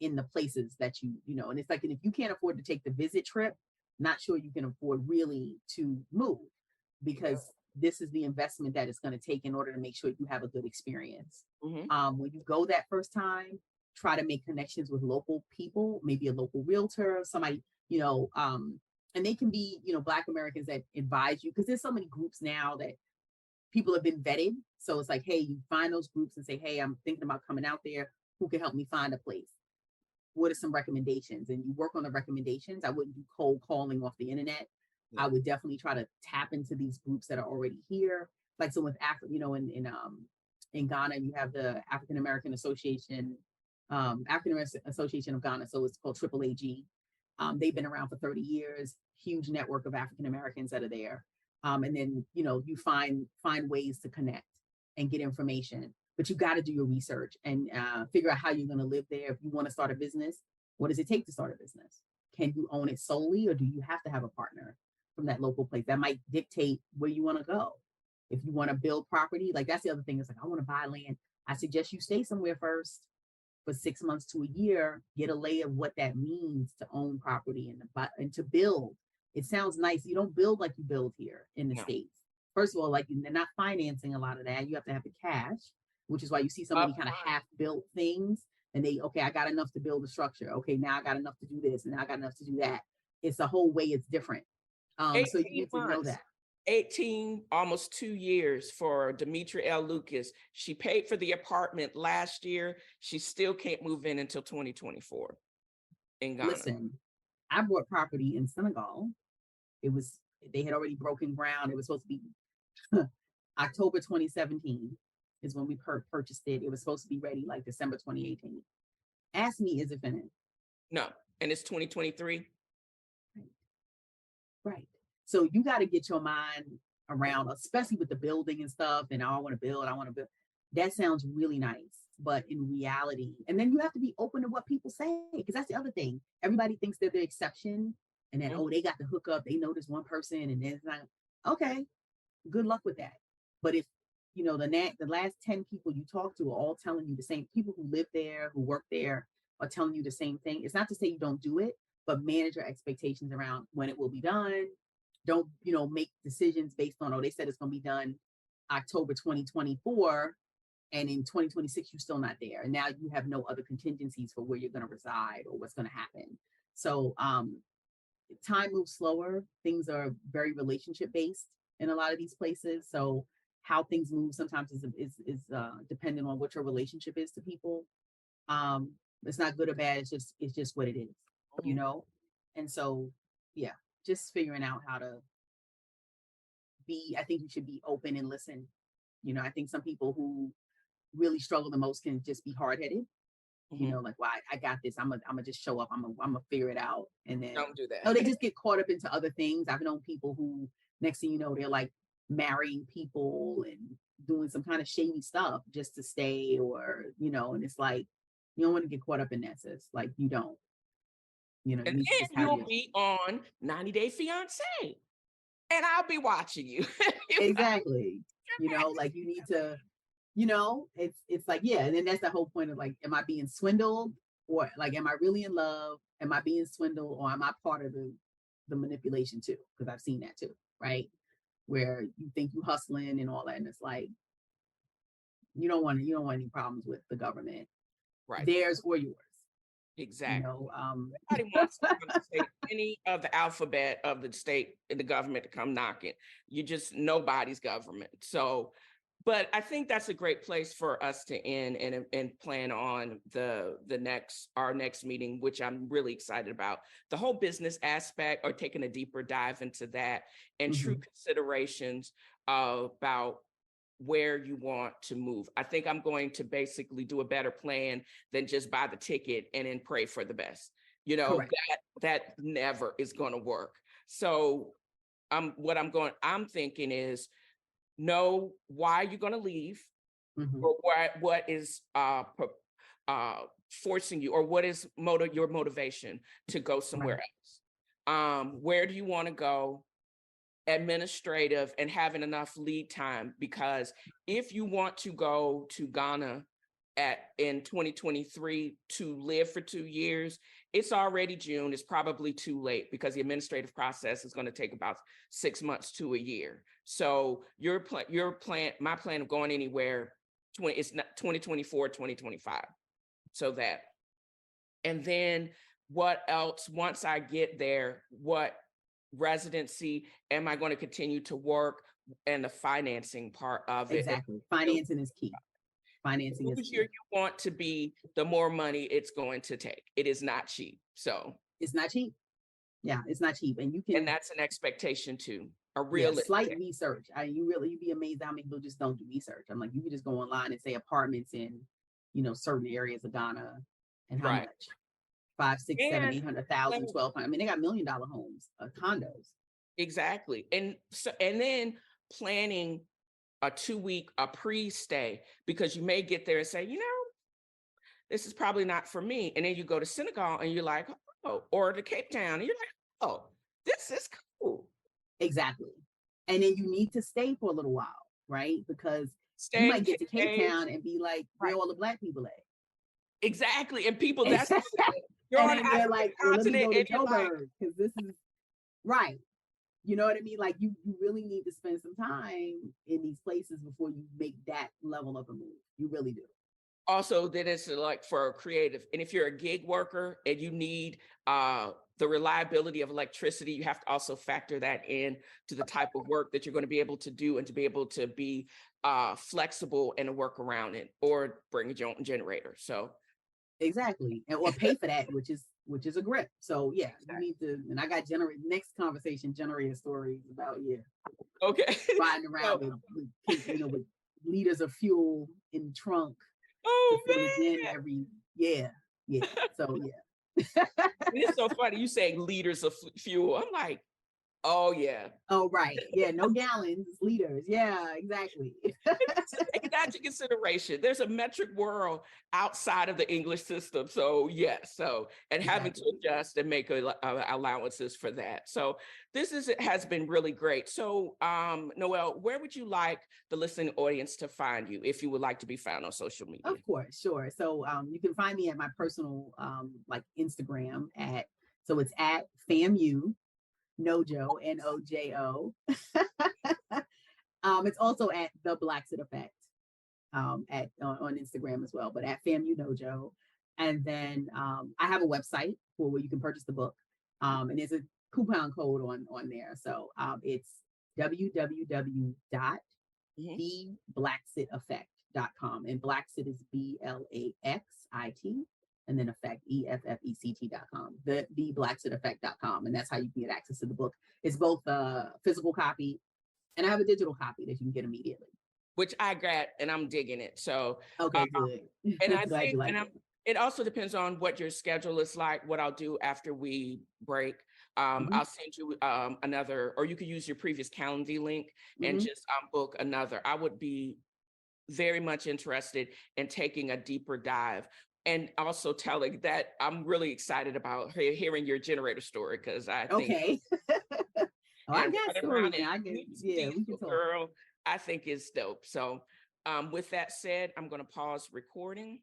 in the places that and it's like, and if you can't afford to take the visit trip, not sure you can afford really to move, because this is the investment that it's going to take in order to make sure you have a good experience. Mm-hmm. When you go that first time, try to make connections with local people, maybe a local realtor, somebody, and they can be, Black Americans that advise you, because there's so many groups now that people have been vetted. So it's like, hey, you find those groups and say, hey, I'm thinking about coming out there. Who can help me find a place? What are some recommendations? And you work on the recommendations. I wouldn't do cold calling off the internet. Yeah. I would definitely try to tap into these groups that are already here. Like, so with in Ghana, you have the African American Association, African American Association of Ghana. So it's called AAAG. They've been around for 30 years, huge network of African Americans that are there. And then, you find ways to connect and get information, but you got to do your research and figure out how you're going to live there. If you want to start a business, what does it take to start a business? Can you own it solely, or do you have to have a partner from that local place? That might dictate where you want to go. If you want to build property, like that's the other thing. It's like, I want to buy land. I suggest you stay somewhere first for 6 months to a year, get a lay of what that means to own property and to build. It sounds nice. You don't build like you build here in the States. First of all, like they're not financing a lot of that. You have to have the cash, which is why you see so many kind of half-built things. And I got enough to build a structure. Okay, now I got enough to do this, and now I got enough to do that. It's the whole way it's different. So you need to know that. 18, almost 2 years for Demetria L. Lucas. She paid for the apartment last year. She still can't move in until 2024 in Ghana. Listen, I bought property in Senegal. They had already broken ground. It was supposed to be October 2017 is when we purchased it. It was supposed to be ready like December 2018. Ask me, is it finished? No, and it's 2023. Right. So you got to get your mind around, especially with the building and stuff. And I want to build. That sounds really nice, but in reality, and then you have to be open to what people say, because that's the other thing. Everybody thinks they're the exception, and then they got the hookup. They know this one person, and then it's not okay. Good luck with that. But if the last 10 people you talk to are all telling you the same, people who live there, who work there, are telling you the same thing. It's not to say you don't do it, but manage your expectations around when it will be done. Don't, make decisions based on, they said it's going to be done October 2024, and in 2026, you're still not there. And now you have no other contingencies for where you're going to reside or what's going to happen. So time moves slower. Things are very relationship based in a lot of these places. So how things move sometimes is dependent on what your relationship is to people. It's not good or bad. It's just what it is, And so, yeah, just figuring out how to I think you should be open and listen. I think some people who really struggle the most can just be hard-headed. Like, well, I got this. I'm gonna just show up. I'm gonna figure it out. And then don't do that. No, they just get caught up into other things. I've known people who, next thing you know, they're like marrying people and doing some kind of shady stuff just to stay, or and it's like, you don't want to get caught up in that, sis. Like, you don't. And then you'll be on 90 Day Fiance, and I'll be watching you. Exactly. Like you need to, it's like, yeah. And then that's the whole point of like, am I being swindled, or like, am I really in love? Am I being swindled, or am I part of the manipulation too? Because I've seen that too, right? Where you think you hustling and all that, and it's like, you don't want any problems with the government, right? Theirs or yours. Exactly. Nobody wants to say any of the alphabet of the state and the government to come knocking. You're just nobody's government. So, but I think that's a great place for us to end and plan on our next meeting, which I'm really excited about. The whole business aspect, or taking a deeper dive into that, and true considerations about where you want to move. I think I'm going to basically do a better plan than just buy the ticket and then pray for the best. That never is going to work. So I'm thinking is, know why you're going to leave, or what is forcing you, or what is your motivation to go somewhere else. Where do you want to go? Administrative, and having enough lead time, because if you want to go to Ghana in 2023 to live for 2 years, it's already June. It's probably too late because the administrative process is going to take about 6 months to a year. So my plan of going anywhere, it's not 2024, 2025. So that, and then what else, once I get there, what residency am I going to continue to work, and the financing part of it. Exactly. Financing is key. Financing is key. You want to be, the more money it's going to take. It is not cheap. So it's not cheap. Yeah, it's not cheap. And that's an expectation too. A real slight research. You'd be amazed how many people just don't do research. I'm like, you could just go online and say apartments in, certain areas of Ghana, and how much? 5, 6, 7, 800,000, 1,200. I mean, they got $1 million homes, condos. Exactly. And then planning a 2-week, a pre-stay, because you may get there and say, this is probably not for me. And then you go to Senegal and you're like, oh, or to Cape Town, and you're like, oh, this is cool. Exactly. And then you need to stay for a little while, right? Because you might get to Cape Town and be like, where all the Black people at? Exactly. And people, that's you're on the like, let me go to Joburg, because this is right. You know what I mean? Like you really need to spend some time in these places before you make that level of a move. You really do. Also, then it's like for a creative, and if you're a gig worker and you need the reliability of electricity, you have to also factor that in to the type of work that you're going to be able to do, and to be able to be flexible and to work around it, or bring your own generator. So exactly, or pay for that, which is a grip. So yeah, you need to. And I got next conversation generator stories about okay, riding around with liters of fuel in the trunk. Oh man! So it's so funny you saying liters of fuel. I'm like, oh yeah. Oh right, yeah. No gallons, liters. Yeah, exactly. Take that into consideration. There's a metric world outside of the English system. So yes, and having to adjust and make allowances for that. So has been really great. So Noelle, where would you like the listening audience to find you if you would like to be found on social media? Of course, sure. So you can find me at my personal Instagram it's at FAMU Nojo, Nojo. It's also at the Blacksit Effect on Instagram as well, but at FAMU Nojo. And then I have a website where you can purchase the book. And there's a coupon code on there. So it's www.theblacksiteffect.com. And Blacksit is BLAXIT. And then effect, EFFECT.com, the blacksiteffect.com. And that's how you can get access to the book. It's both a physical copy, and I have a digital copy that you can get immediately. Which I got, and I'm digging it. So okay, good. And I think, it also depends on what your schedule is like. What I'll do after we break, I'll send you another, or you can use your previous Calendly link and just book another. I would be very much interested in taking a deeper dive. And also telling that I'm really excited about hearing your generator story, because I think I got story. We can talk. Girl, I think it's dope. So with that said, I'm going to pause recording.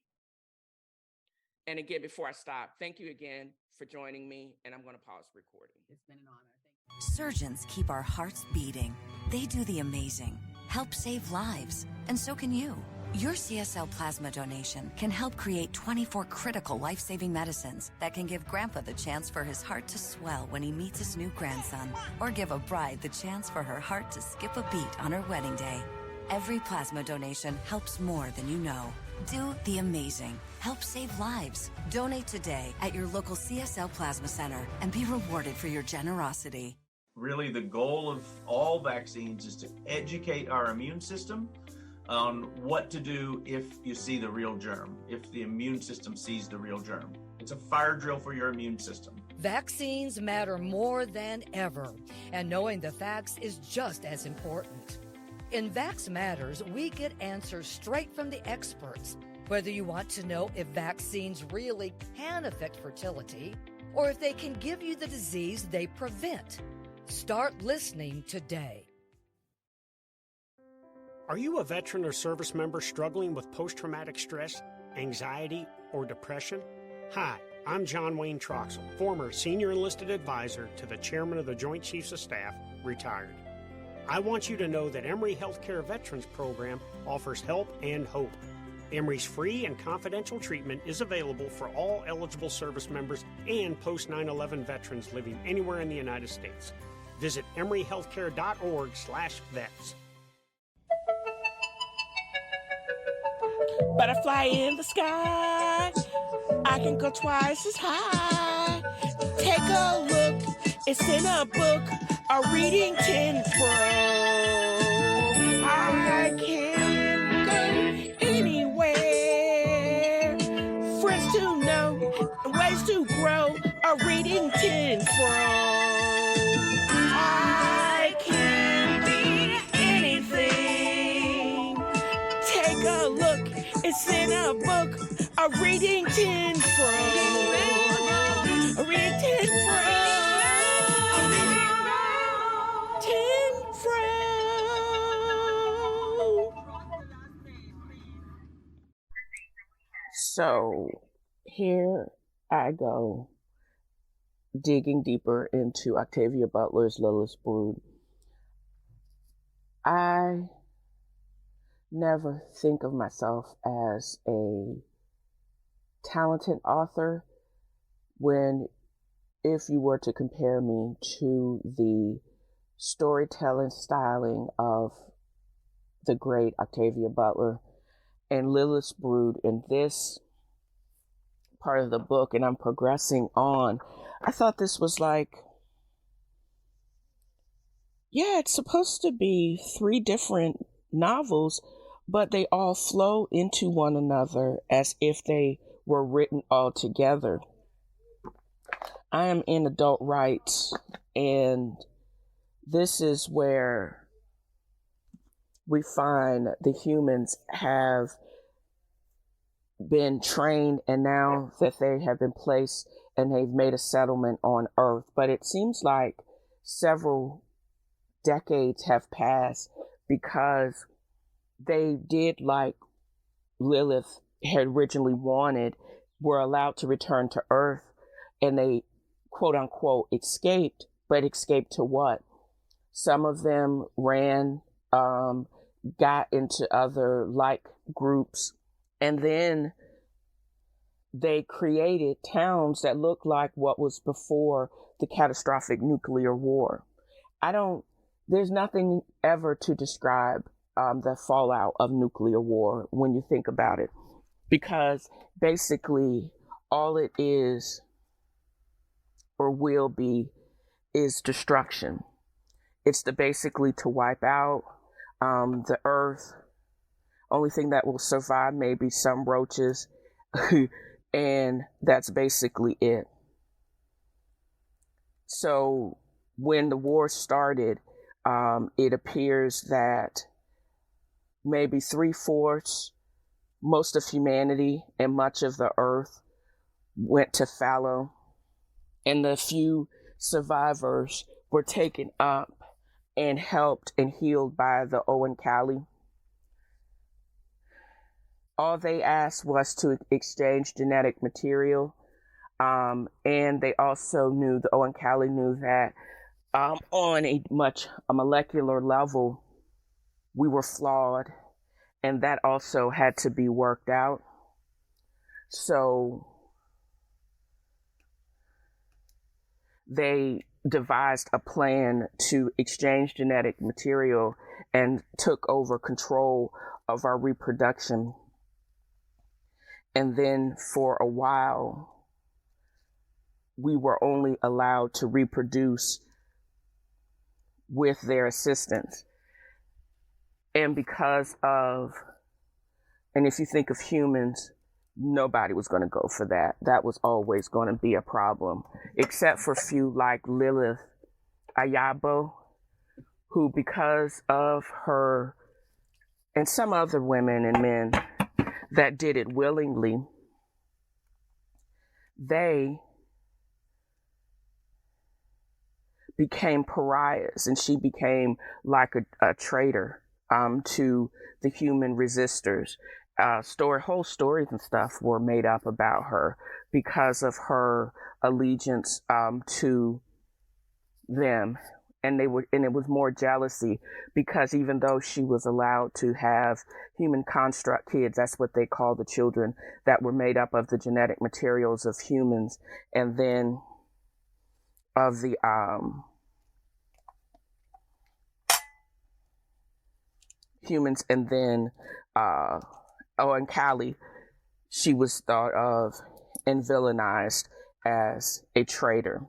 And again, before I stop, thank you again for joining me, and I'm going to pause recording. It's been an honor. Surgeons keep our hearts beating. They do the amazing, help save lives, and so can you. Your CSL plasma donation can help create 24 critical life-saving medicines that can give Grandpa the chance for his heart to swell when he meets his new grandson, or give a bride the chance for her heart to skip a beat on her wedding day. Every plasma donation helps more than you know. Do the amazing. Help save lives. Donate today at your local CSL Plasma Center and be rewarded for your generosity. Really, the goal of all vaccines is to educate our immune system on what to do if you see the real germ, if the immune system sees the real germ. It's a fire drill for your immune system. Vaccines matter more than ever, and knowing the facts is just as important. In Vax Matters, we get answers straight from the experts. Whether you want to know if vaccines really can affect fertility, or if they can give you the disease they prevent. Start listening today. Are you a veteran or service member struggling with post-traumatic stress anxiety, or depression? Hi, I'm John Wayne Troxel, former Senior Enlisted Advisor to the Chairman of the Joint Chiefs of Staff, retired. I want you to know that Emory Healthcare Veterans Program offers help and hope. Emory's free and confidential treatment is available for all eligible service members and post 9/11 veterans living anywhere in the United States. Visit emoryhealthcare.org/vets. Butterfly in the sky, I can go twice as high. Take a look, it's in a book, a reading TNFro. I can go anywhere, friends to know, ways to grow, a reading TNFro. I can be anything. Take a look, it's in a book, a reading TNFro. A reading TNFro. TNFro. So here I go, digging deeper into Octavia Butler's Lilith's Brood. I never think of myself as a talented author if you were to compare me to the storytelling styling of the great Octavia Butler and Lilith's Brood in this part of the book, and I'm progressing on. I thought this was it's supposed to be 3 different novels, but they all flow into one another as if they were written all together. I am in adult rights, and this is where we find the humans have been trained, and now that they have been placed and they've made a settlement on Earth. But it seems like several decades have passed because they did like Lilith had originally wanted, were allowed to return to Earth, and they quote unquote escaped, but escaped to what? Some of them ran, got into other like groups, and then they created towns that looked like what was before the catastrophic nuclear war. There's nothing ever to describe the fallout of nuclear war when you think about it, because basically all it is or will be is destruction. It's basically to wipe out the Earth. Only thing that will survive may be some roaches, and that's basically it. So when the war started, it appears that maybe 3/4, most of humanity and much of the Earth went to fallow, and the few survivors were taken up and helped and healed by the Oankali. All they asked was to exchange genetic material, and they also knew, the Oankali knew that on a molecular level, we were flawed, and that also had to be worked out. So they devised a plan to exchange genetic material and took over control of our reproduction. And then for a while, we were only allowed to reproduce with their assistance. And and if you think of humans, nobody was going to go for that. That was always going to be a problem, except for few like Lilith Ayabo, who, because of her and some other women and men that did it willingly, they became pariahs, and she became like a traitor to the human resistors. whole stories and stuff were made up about her because of her allegiance to them. And it was more jealousy because even though she was allowed to have human construct kids, that's what they call the children that were made up of the genetic materials of humans, and then of the humans, and then and Callie, she was thought of and villainized as a traitor,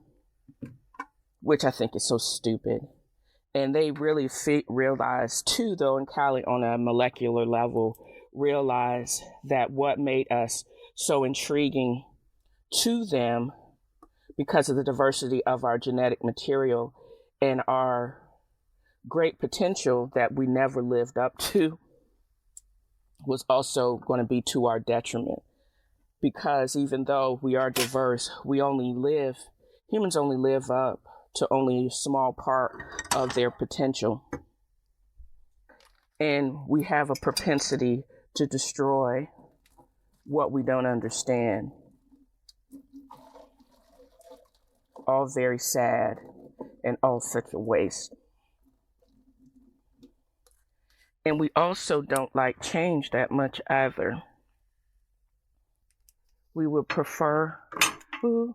which I think is so stupid. And they really realized too, though, and Callie on a molecular level realized that what made us so intriguing to them because of the diversity of our genetic material and our great potential that we never lived up to was also going to be to our detriment. Because even though we are diverse, humans only live up to only a small part of their potential. And we have a propensity to destroy what we don't understand. All very sad and all such a waste. And we also don't like change that much either. We would prefer to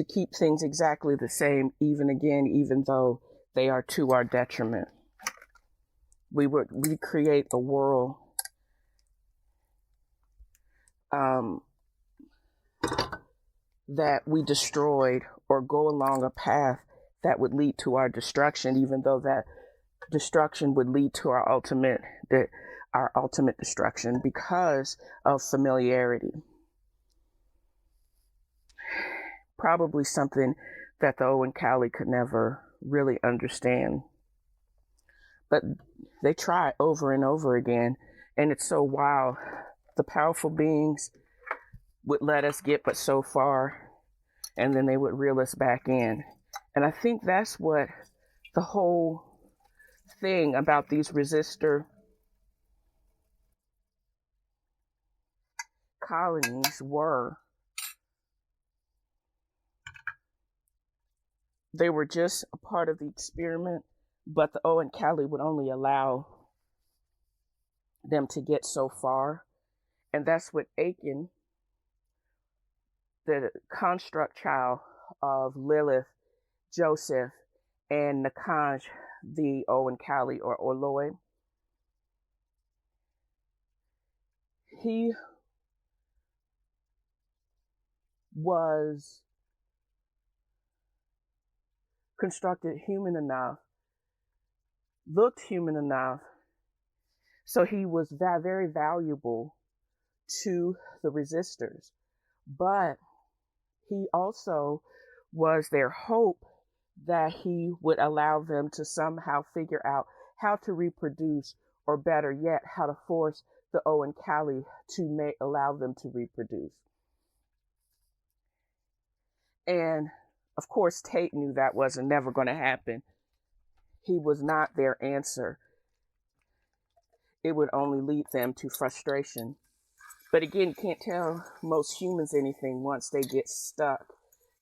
keep things exactly the same, even though they are to our detriment. We would recreate a world that we destroyed, or go along a path that would lead to our destruction, even though that destruction would lead to our ultimate destruction because of familiarity. Probably something that the Owen Callie could never really understand. But they try over and over again, and it's so wild. The powerful beings would let us get but so far, and then they would reel us back in. And I think that's what the whole thing about these resistor colonies were. They were just a part of the experiment, but the Owen Callie would only allow them to get so far. And that's what Aiken, the construct child of Lilith, Joseph, and Nakanj, the Owen Callie or Lloyd, he was constructed human enough, looked human enough, so he was very valuable to the resistors. But he also was their hope that he would allow them to somehow figure out how to reproduce, or better yet, how to force the Owen Callie to allow them to reproduce. And of course, Tate knew that wasn't never going to happen. He was not their answer. It would only lead them to frustration. But again, you can't tell most humans anything once they get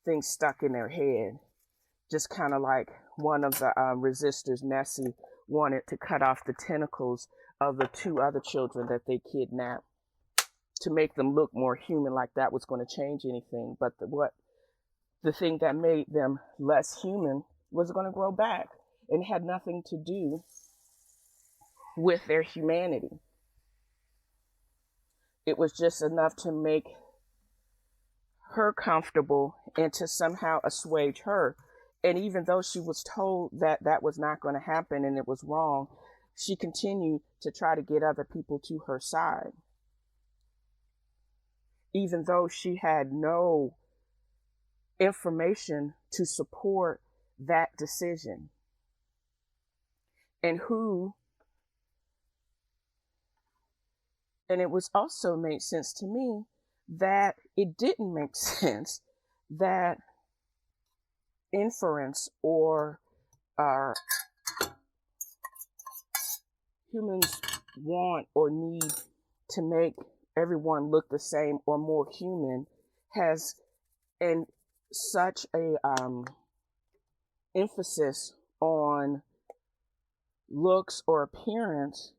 things stuck in their head. Just kind of like one of the resistors, Nessie, wanted to cut off the tentacles of the 2 other children that they kidnapped to make them look more human, like that was going to change anything. But the thing that made them less human was going to grow back and had nothing to do with their humanity. It was just enough to make her comfortable and to somehow assuage her. And even though she was told that that was not going to happen and it was wrong, she continued to try to get other people to her side. Even though she had no information to support that decision. And it was also made sense to me that it didn't make sense that inference or humans want or need to make everyone look the same or more human has and such a emphasis on looks or appearance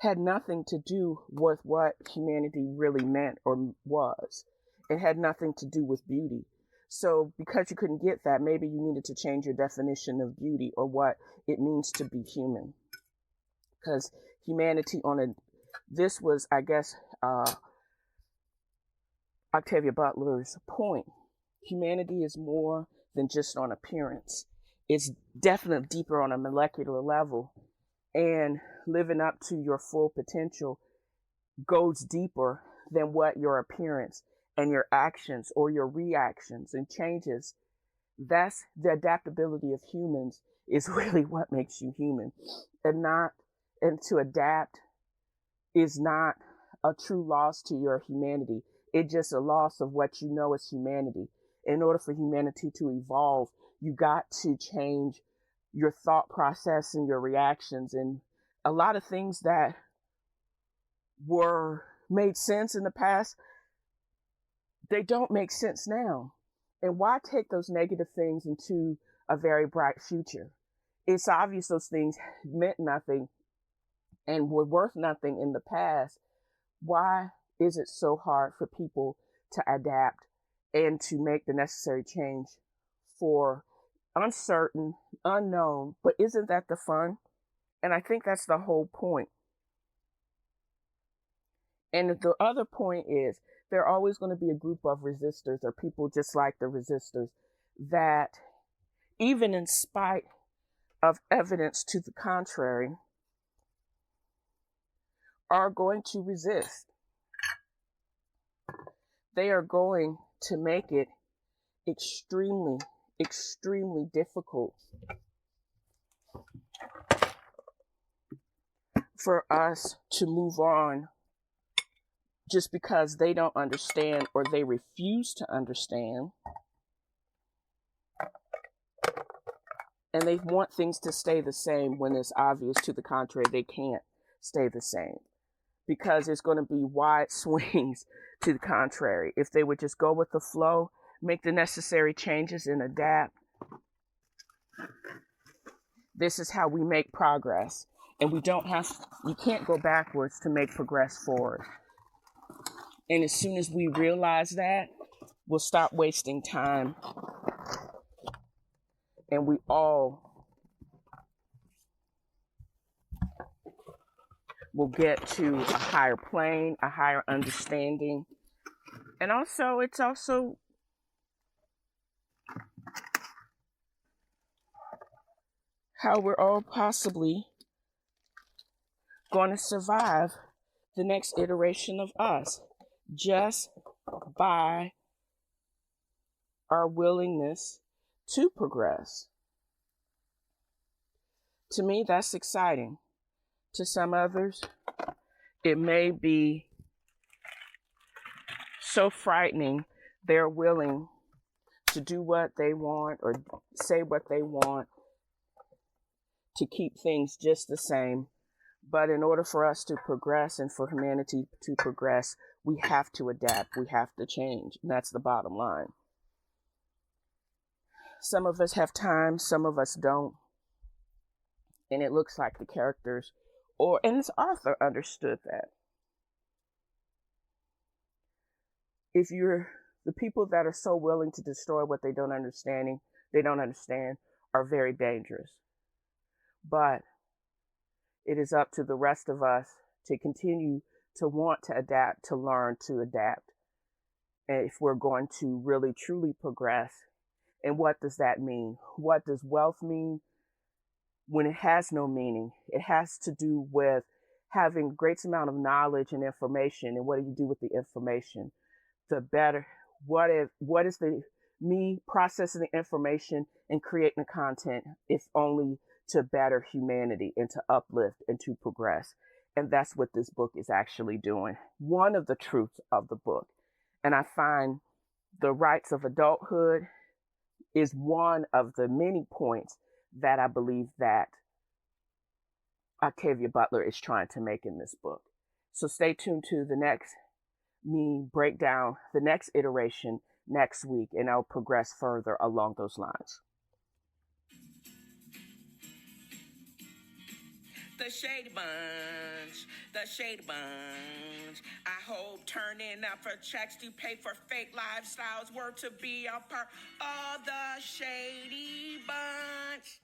had nothing to do with what humanity really meant or was. It had nothing to do with beauty. So because you couldn't get that, maybe you needed to change your definition of beauty or what it means to be human. Because humanity this was, I guess, Octavia Butler's point. Humanity is more than just on appearance. It's definitely deeper on a molecular level. And living up to your full potential goes deeper than what your appearance and your actions or your reactions and changes. That's the adaptability of humans is really what makes you human. And to adapt is not a true loss to your humanity. It's just a loss of what you know as humanity. In order for humanity to evolve, you got to change your thought process and your reactions. And a lot of things that were made sense in the past, they don't make sense now. And why take those negative things into a very bright future? It's obvious those things meant nothing and were worth nothing in the past. Why is it so hard for people to adapt and to make the necessary change for uncertain, unknown? But isn't that the fun? And I think that's the whole point. And the other point is there are always going to be a group of resistors or people just like the resistors that, even in spite of evidence to the contrary, are going to resist. They are going to make it extremely, extremely difficult for us to move on just because they don't understand or they refuse to understand. And they want things to stay the same when it's obvious to the contrary they can't stay the same. Because there's going to be wide swings to the contrary. If they would just go with the flow, make the necessary changes and adapt, this is how we make progress. And you can't go backwards to make progress forward. And as soon as we realize that, we'll stop wasting time. And we all will get to a higher plane, a higher understanding. And also, it's also how we're all possibly going to survive the next iteration of us just by our willingness to progress. To me, that's exciting. To some others, it may be so frightening they're willing to do what they want or say what they want to keep things just the same. But in order for us to progress and for humanity to progress, we have to adapt, we have to change. And that's the bottom line. Some of us have time, some of us don't. And it looks like the characters and this author understood that. If you're the people that are so willing to destroy what they don't understand are very dangerous. But it is up to the rest of us to continue to want to adapt, to learn to adapt. And if we're going to really truly progress. And what does that mean? What does wealth mean? When it has no meaning, it has to do with having a great amount of knowledge and information. And what do you do with the information? The better, what is me processing the information and creating the content, if only to better humanity and to uplift and to progress. And that's what this book is actually doing. One of the truths of the book. And I find the rights of adulthood is one of the many points that I believe that Octavia Butler is trying to make in this book. So stay tuned to the next me break down the next iteration next week, and I'll progress further along those lines. The Shady Bunch, the Shady Bunch. I hope turning up for checks to pay for fake lifestyles were to be a part of the Shady Bunch.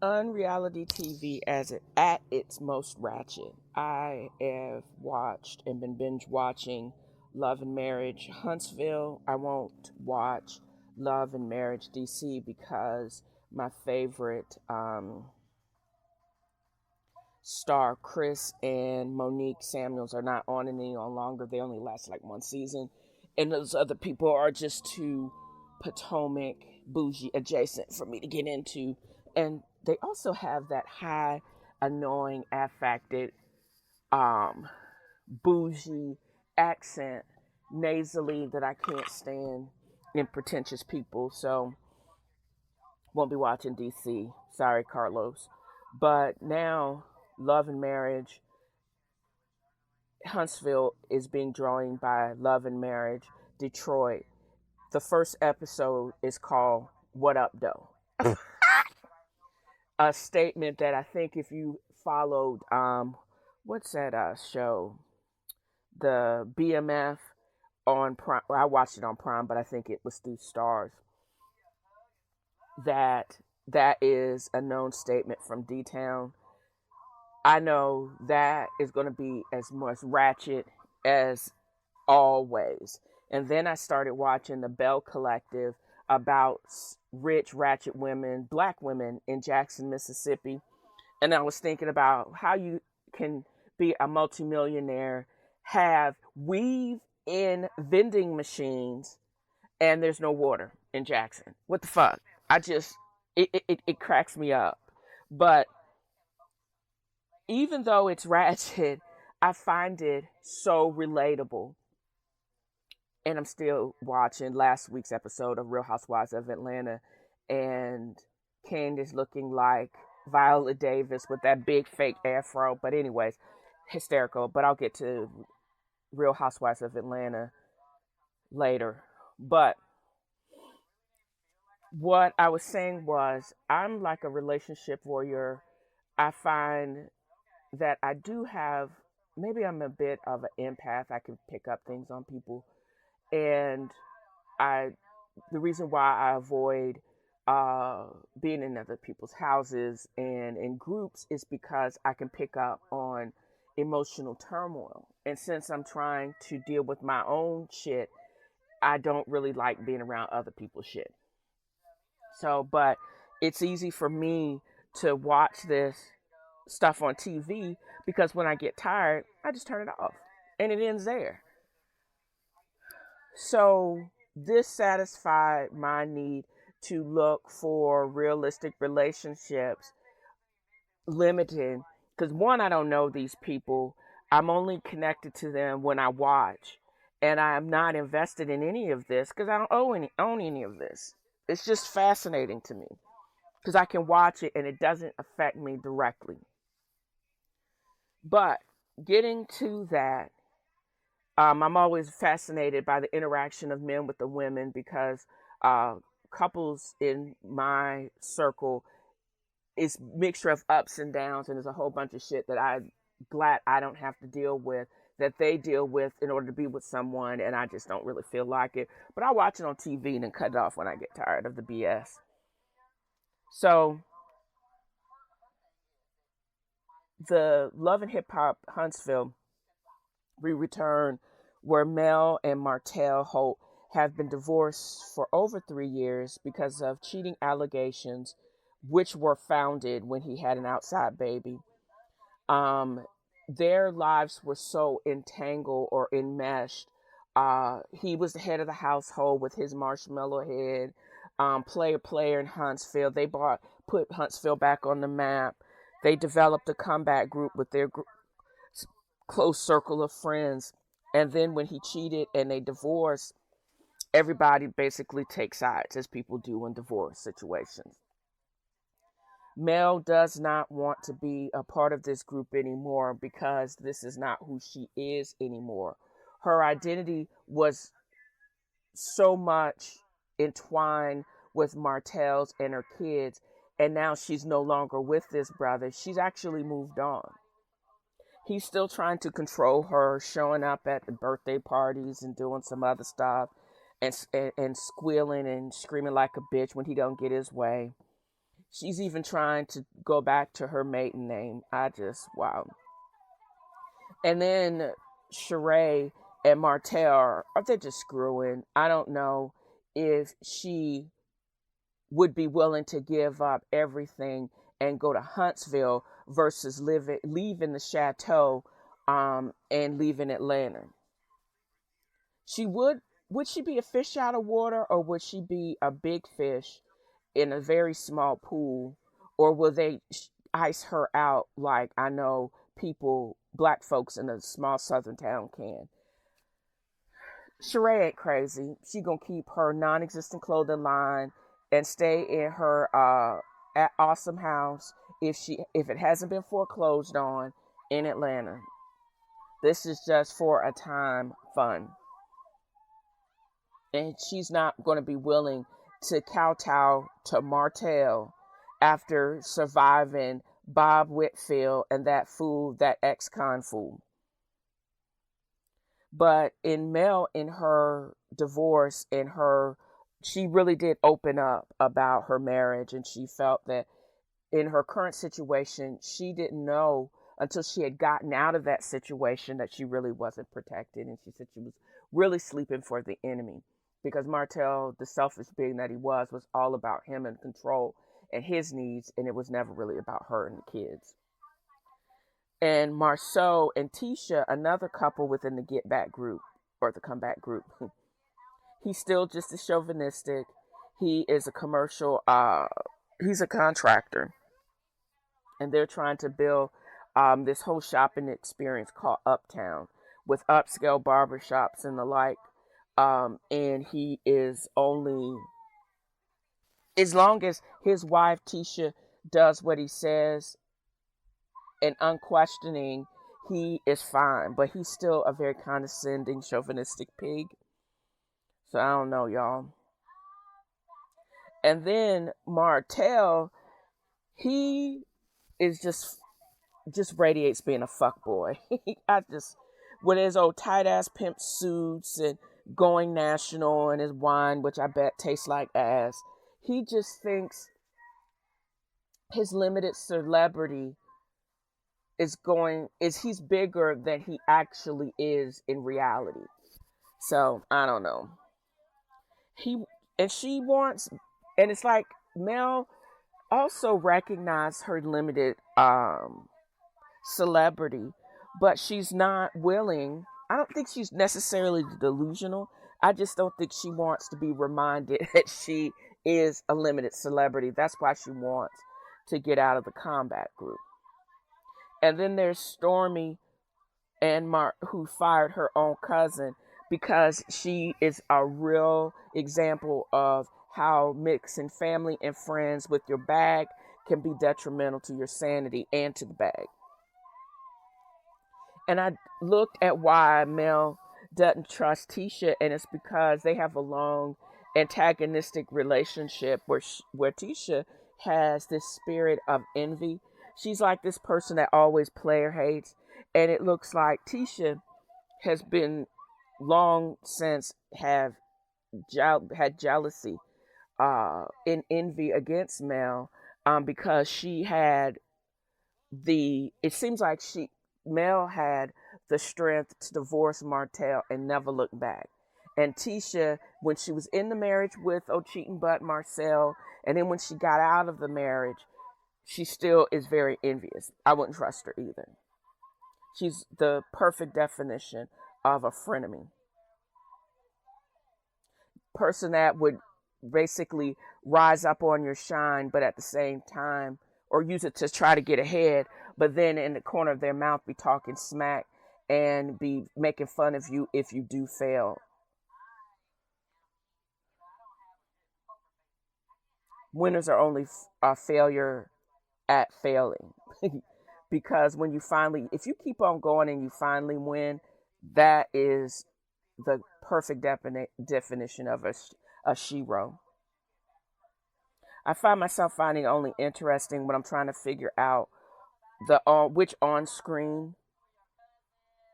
Unreality TV at its most ratchet. I have watched and been binge watching Love and Marriage Huntsville. I won't watch Love and Marriage DC because my favorite star Chris and Monique Samuels are not on any longer. They only last like one season, and those other people are just too Potomac bougie adjacent for me to get into. And they also have that high, annoying, affected, bougie accent nasally that I can't stand in pretentious people. So won't be watching DC. Sorry, Carlos. But now Love and Marriage Huntsville is being joined by Love and Marriage Detroit. The first episode is called What Up, Doe? A statement that I think if you followed, what's that show? The BMF on Prime. Well, I watched it on Prime, but I think it was through Stars. That is a known statement from D-Town. I know that is going to be as much ratchet as always. And then I started watching the Bell Collective about rich, ratchet women, black women in Jackson, Mississippi. And I was thinking about how you can be a multimillionaire, weave in vending machines, and there's no water in Jackson. What the fuck? It cracks me up. But even though it's ratchet, I find it so relatable. And I'm still watching last week's episode of Real Housewives of Atlanta, and Candace looking like Viola Davis with that big fake afro. But anyways, hysterical. But I'll get to Real Housewives of Atlanta later. But what I was saying was, I'm like a relationship warrior. I find that I do have, maybe I'm a bit of an empath. I can pick up things on people. And the reason why I avoid being in other people's houses and in groups is because I can pick up on emotional turmoil. And since I'm trying to deal with my own shit, I don't really like being around other people's shit. So, but it's easy for me to watch this stuff on TV because when I get tired, I just turn it off and it ends there. So this satisfied my need to look for realistic relationships, limited, because one, I don't know these people. I'm only connected to them when I watch, and I'm not invested in any of this because I don't own any of this. It's just fascinating to me because I can watch it and it doesn't affect me directly. But getting to that, I'm always fascinated by the interaction of men with the women because couples in my circle is mixture of ups and downs, and there's a whole bunch of shit that I'm glad I don't have to deal with, that they deal with in order to be with someone, and I just don't really feel like it. But I watch it on TV and then cut it off when I get tired of the BS. So the Love and Hip Hop Huntsville return, where Mel and Martell Holt have been divorced for over 3 years because of cheating allegations, which were founded when he had an outside baby. Their lives were so entangled or enmeshed. He was the head of the household with his marshmallow head. Player in Huntsville. They put Huntsville back on the map. They developed a comeback group with their close circle of friends. And then when he cheated and they divorced, everybody basically takes sides, as people do in divorce situations. Mel does not want to be a part of this group anymore because this is not who she is anymore. Her identity was so much entwined with Martell's and her kids, and now she's no longer with this brother. She's actually moved on. He's still trying to control her, showing up at the birthday parties and doing some other stuff, and squealing and screaming like a bitch when he don't get his way. She's even trying to go back to her maiden name. Wow. And then Sheree and Martell, are they just screwing? I don't know if she would be willing to give up everything and go to Huntsville versus leaving the chateau and leaving Atlanta. Would she be a fish out of water, or would she be a big fish in a very small pool, or will they ice her out like I know black folks in a small southern town can? Sheree ain't crazy. She gonna keep her non-existent clothing line and stay in her awesome house if it hasn't been foreclosed on in Atlanta. This is just for a time fun. And she's not going to be willing to kowtow to Martell after surviving Bob Whitfield and that ex-con fool. But in Mel, in her divorce, she really did open up about her marriage, and she felt that in her current situation, she didn't know until she had gotten out of that situation that she really wasn't protected. And she said she was really sleeping for the enemy because Martell, the selfish being that he was all about him and control and his needs, and it was never really about her and the kids. And Marceau and Tisha, another couple within the Get Back group, or the Comeback group, he's still just as chauvinistic. He is a commercial, he's a contractor. And they're trying to build this whole shopping experience called Uptown with upscale barbershops and the like. And he is only, as long as his wife Tisha does what he says and unquestioning, he is fine. But he's still a very condescending, chauvinistic pig. So I don't know, y'all. And then Martell, he is just radiates being a fuckboy. With his old tight ass pimp suits and going national and his wine, which I bet tastes like ass. He just thinks his limited celebrity he's bigger than he actually is in reality. So I don't know. And it's like Mel also recognized her limited celebrity, but she's not willing. I don't think she's necessarily delusional. I just don't think she wants to be reminded that she is a limited celebrity. That's why she wants to get out of the combat group. And then there's Stormy and Mark, who fired her own cousin because she is a real example of how mixing family and friends with your bag can be detrimental to your sanity and to the bag. And I looked at why Mel doesn't trust Tisha, and it's because they have a long antagonistic relationship where Tisha has this spirit of envy. She's like this person that always player hates, and it looks like Tisha has been long since had jealousy and envy against Mel because it seems like Mel had the strength to divorce Martell and never look back. And Tisha, when she was in the marriage with cheating butt Marcel, and then when she got out of the marriage, she still is very envious. I wouldn't trust her either. She's the perfect definition of a frenemy. Person that would basically rise up on your shine, but at the same time, or use it to try to get ahead, but then in the corner of their mouth be talking smack and be making fun of you if you do fail. Winners are only failure at failing. Because when you finally, if you keep on going and you finally win, that is the perfect definition of a shero. I find myself finding only interesting when I'm trying to figure out which on-screen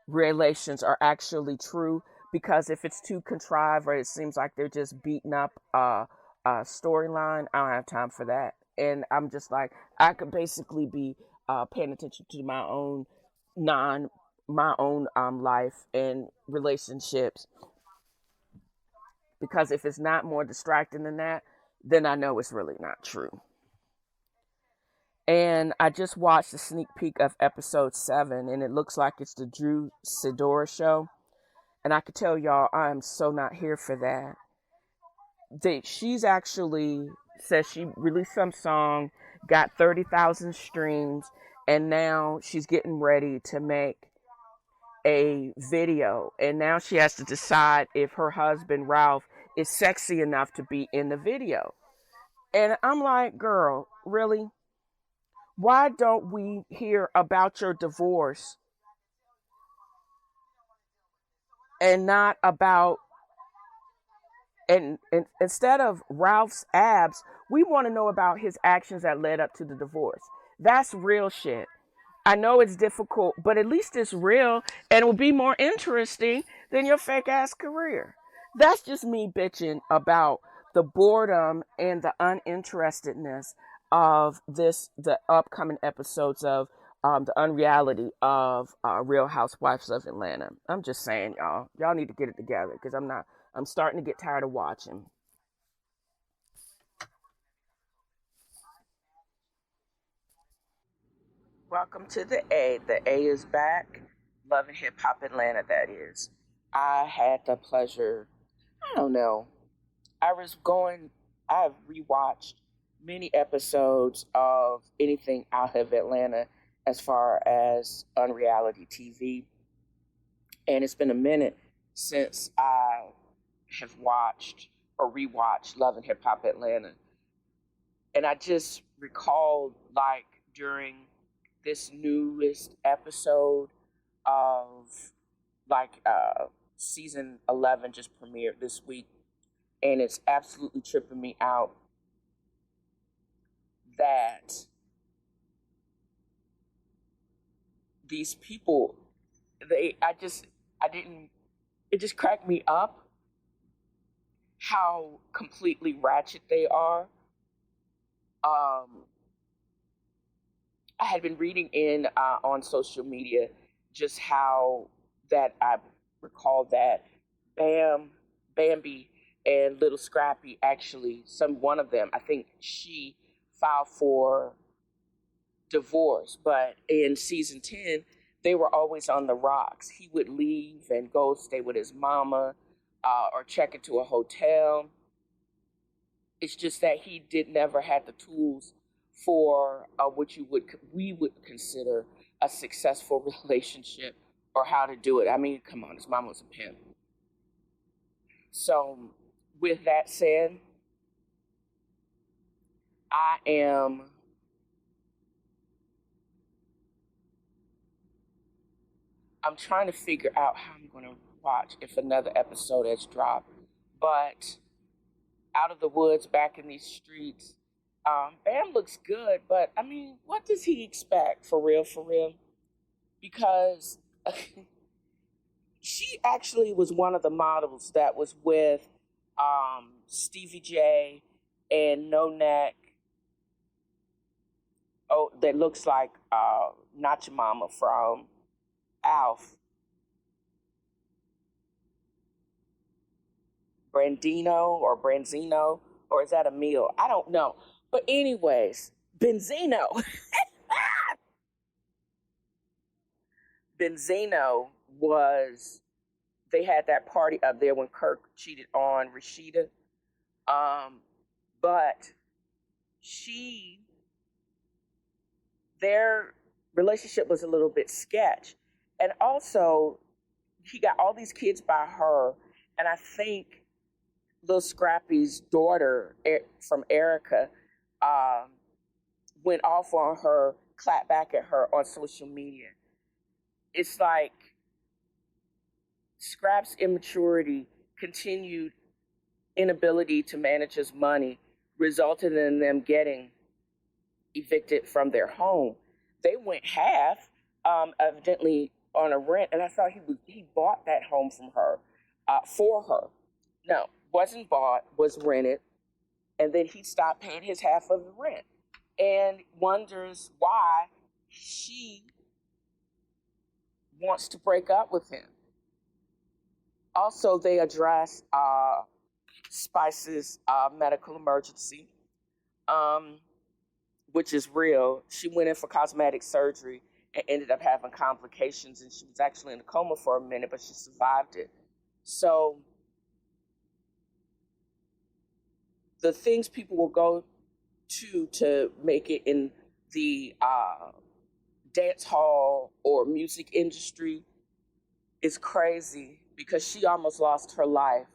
relations are actually true, because if it's too contrived or it seems like they're just beating up a storyline, I don't have time for that. And I'm just like, I could basically be paying attention to my own life and relationships, because if it's not more distracting than that, then I know it's really not true. And I just watched a sneak peek of episode 7, and it looks like it's the Drew Sidora show. And I could tell y'all, I am so not here for that. She's actually says she released some song, got 30,000 streams, and now she's getting ready to make a video. And now she has to decide if her husband, Ralph, is sexy enough to be in the video. And I'm like, girl, really? Why don't we hear about your divorce and not about, and instead of Ralph's abs, we want to know about his actions that led up to the divorce. That's real shit. I know it's difficult, but at least it's real, and it will be more interesting than your fake ass career. That's just me bitching about the boredom and the uninterestedness of the upcoming episodes of the unreality of Real Housewives of Atlanta. I'm just saying, y'all need to get it together, because I'm starting to get tired of watching. Welcome to the A. The A is back. Love and Hip Hop Atlanta, that is. I had the pleasure, I don't know, I've rewatched many episodes of anything out of Atlanta as far as unreality TV. And it's been a minute since I have watched or rewatched Love and Hip Hop Atlanta. And I just recalled, like, during this newest episode of, like, season 11 just premiered this week, and it's absolutely tripping me out that these people, it just cracked me up how completely ratchet they are. I had been reading on social media just how that I recall that Bambi and Little Scrappy, actually, one of them, I think she filed for divorce, but in season 10, they were always on the rocks. He would leave and go stay with his mama or check into a hotel. It's just that he never had the tools for what we would consider a successful relationship, or how to do it. I mean, come on, his mama was a pimp. So, with that said, I'm trying to figure out how I'm going to watch if another episode has dropped. But Out of the Woods, Back in These Streets, Bam looks good, but I mean, what does he expect? For real, for real? Because she actually was one of the models that was with Stevie J and No Neck. Oh, that looks like Not Your Mama from Alf. Branzino, or is that a meal? I don't know. But anyways, Benzino. Benzino they had that party up there when Kirk cheated on Rashida. But their relationship was a little bit sketch. And also, he got all these kids by her, and I think Lil Scrappy's daughter from Erica went off on her, clapped back at her on social media. It's like Scrap's immaturity, continued inability to manage his money, resulted in them getting evicted from their home. They went half, evidently on a rent, and I thought he bought that home from her, for her. No, wasn't bought, was rented, and then he stopped paying his half of the rent, and wonders why she wants to break up with him. Also, they address Spice's medical emergency, which is real. She went in for cosmetic surgery and ended up having complications, and she was actually in a coma for a minute, but she survived it. So the things people will go to make it in the dance hall or music industry is crazy, because she almost lost her life.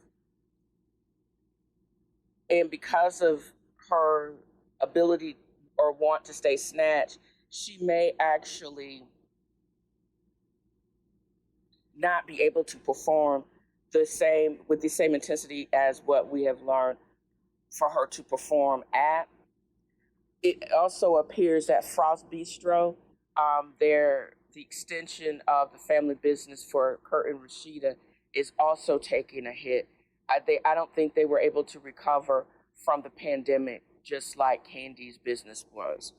And because of her ability or want to stay snatched, she may actually not be able to perform with the same intensity as what we have learned for her to perform at. It also appears that Frost Bistro, the extension of the family business for Kurt and Rashida, is also taking a hit. I don't think they were able to recover from the pandemic just like Candy's business was.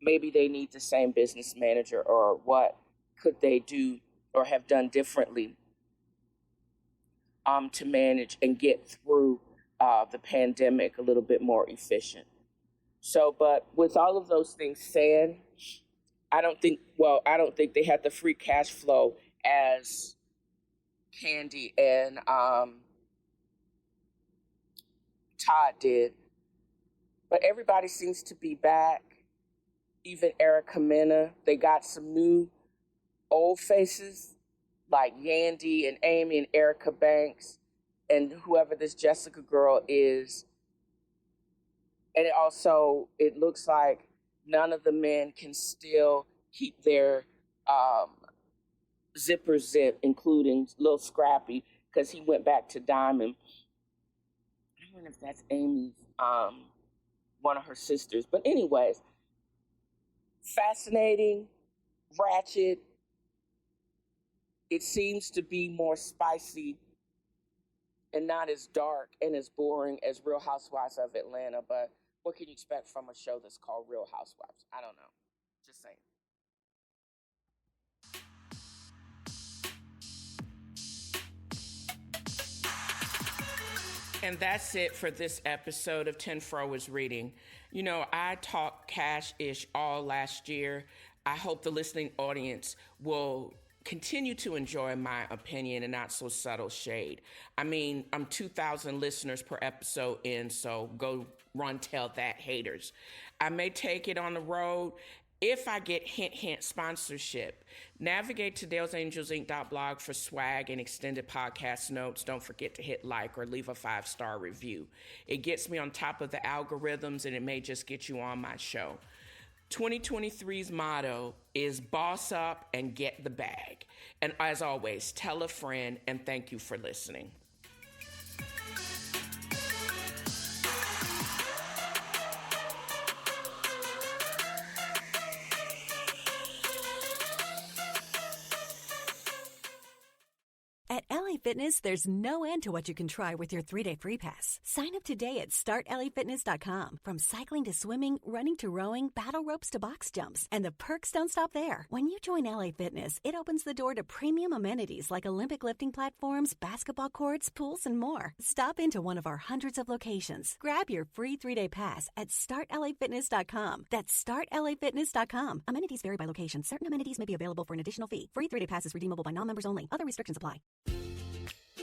Maybe they need the same business manager, or what could they do or have done differently to manage and get through the pandemic a little bit more efficient. So, but with all of those things said, I don't think they had the free cash flow as Candy and Todd did. But everybody seems to be back. Even Erica Mena. They got some new old faces like Yandy and Amy and Erica Banks and whoever this Jessica girl is. And it looks like none of the men can still keep their zippers zipped, including Lil Scrappy, because he went back to Diamond. I wonder if that's Amy's, one of her sisters. But anyways, fascinating, ratchet. It seems to be more spicy and not as dark and as boring as Real Housewives of Atlanta. But what can you expect from a show that's called Real Housewives? I don't know. Just saying. And that's it for this episode of TNFro is Reading. You know, I talked cash-ish all last year. I hope the listening audience will continue to enjoy my opinion and not so subtle shade. I mean, I'm 2,000 listeners per episode in, so go run tell that, haters. I may take it on the road if I get hint sponsorship. Navigate to DalesAngelsInc.blog for swag and extended podcast notes. Don't forget to hit like or leave a 5-star review. It gets me on top of the algorithms, and it may just get you on my show. 2023's motto is boss up and get the bag. And as always, tell a friend, and thank you for listening. At LA Fitness, there's no end to what you can try with your 3-day free pass. Sign up today at startlafitness.com. From cycling to swimming, running to rowing, battle ropes to box jumps. And the perks don't stop there. When you join LA Fitness, it opens the door to premium amenities like Olympic lifting platforms, basketball courts, pools, and more. Stop into one of our hundreds of locations. Grab your free 3-day pass at startlafitness.com. That's startlafitness.com. Amenities vary by location. Certain amenities may be available for an additional fee. Free 3-day pass is redeemable by non-members only. Other restrictions apply.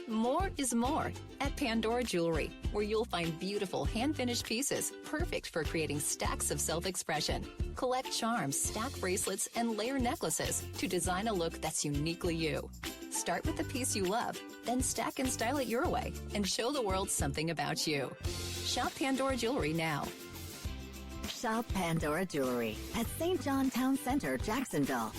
More is more at Pandora Jewelry, where you'll find beautiful hand-finished pieces perfect for creating stacks of self-expression. Collect charms, stack bracelets, and layer necklaces to design a look that's uniquely you. Start with the piece you love, then stack and style it your way and show the world something about you. Shop Pandora Jewelry now. Shop Pandora Jewelry at St. John Town Center, Jacksonville.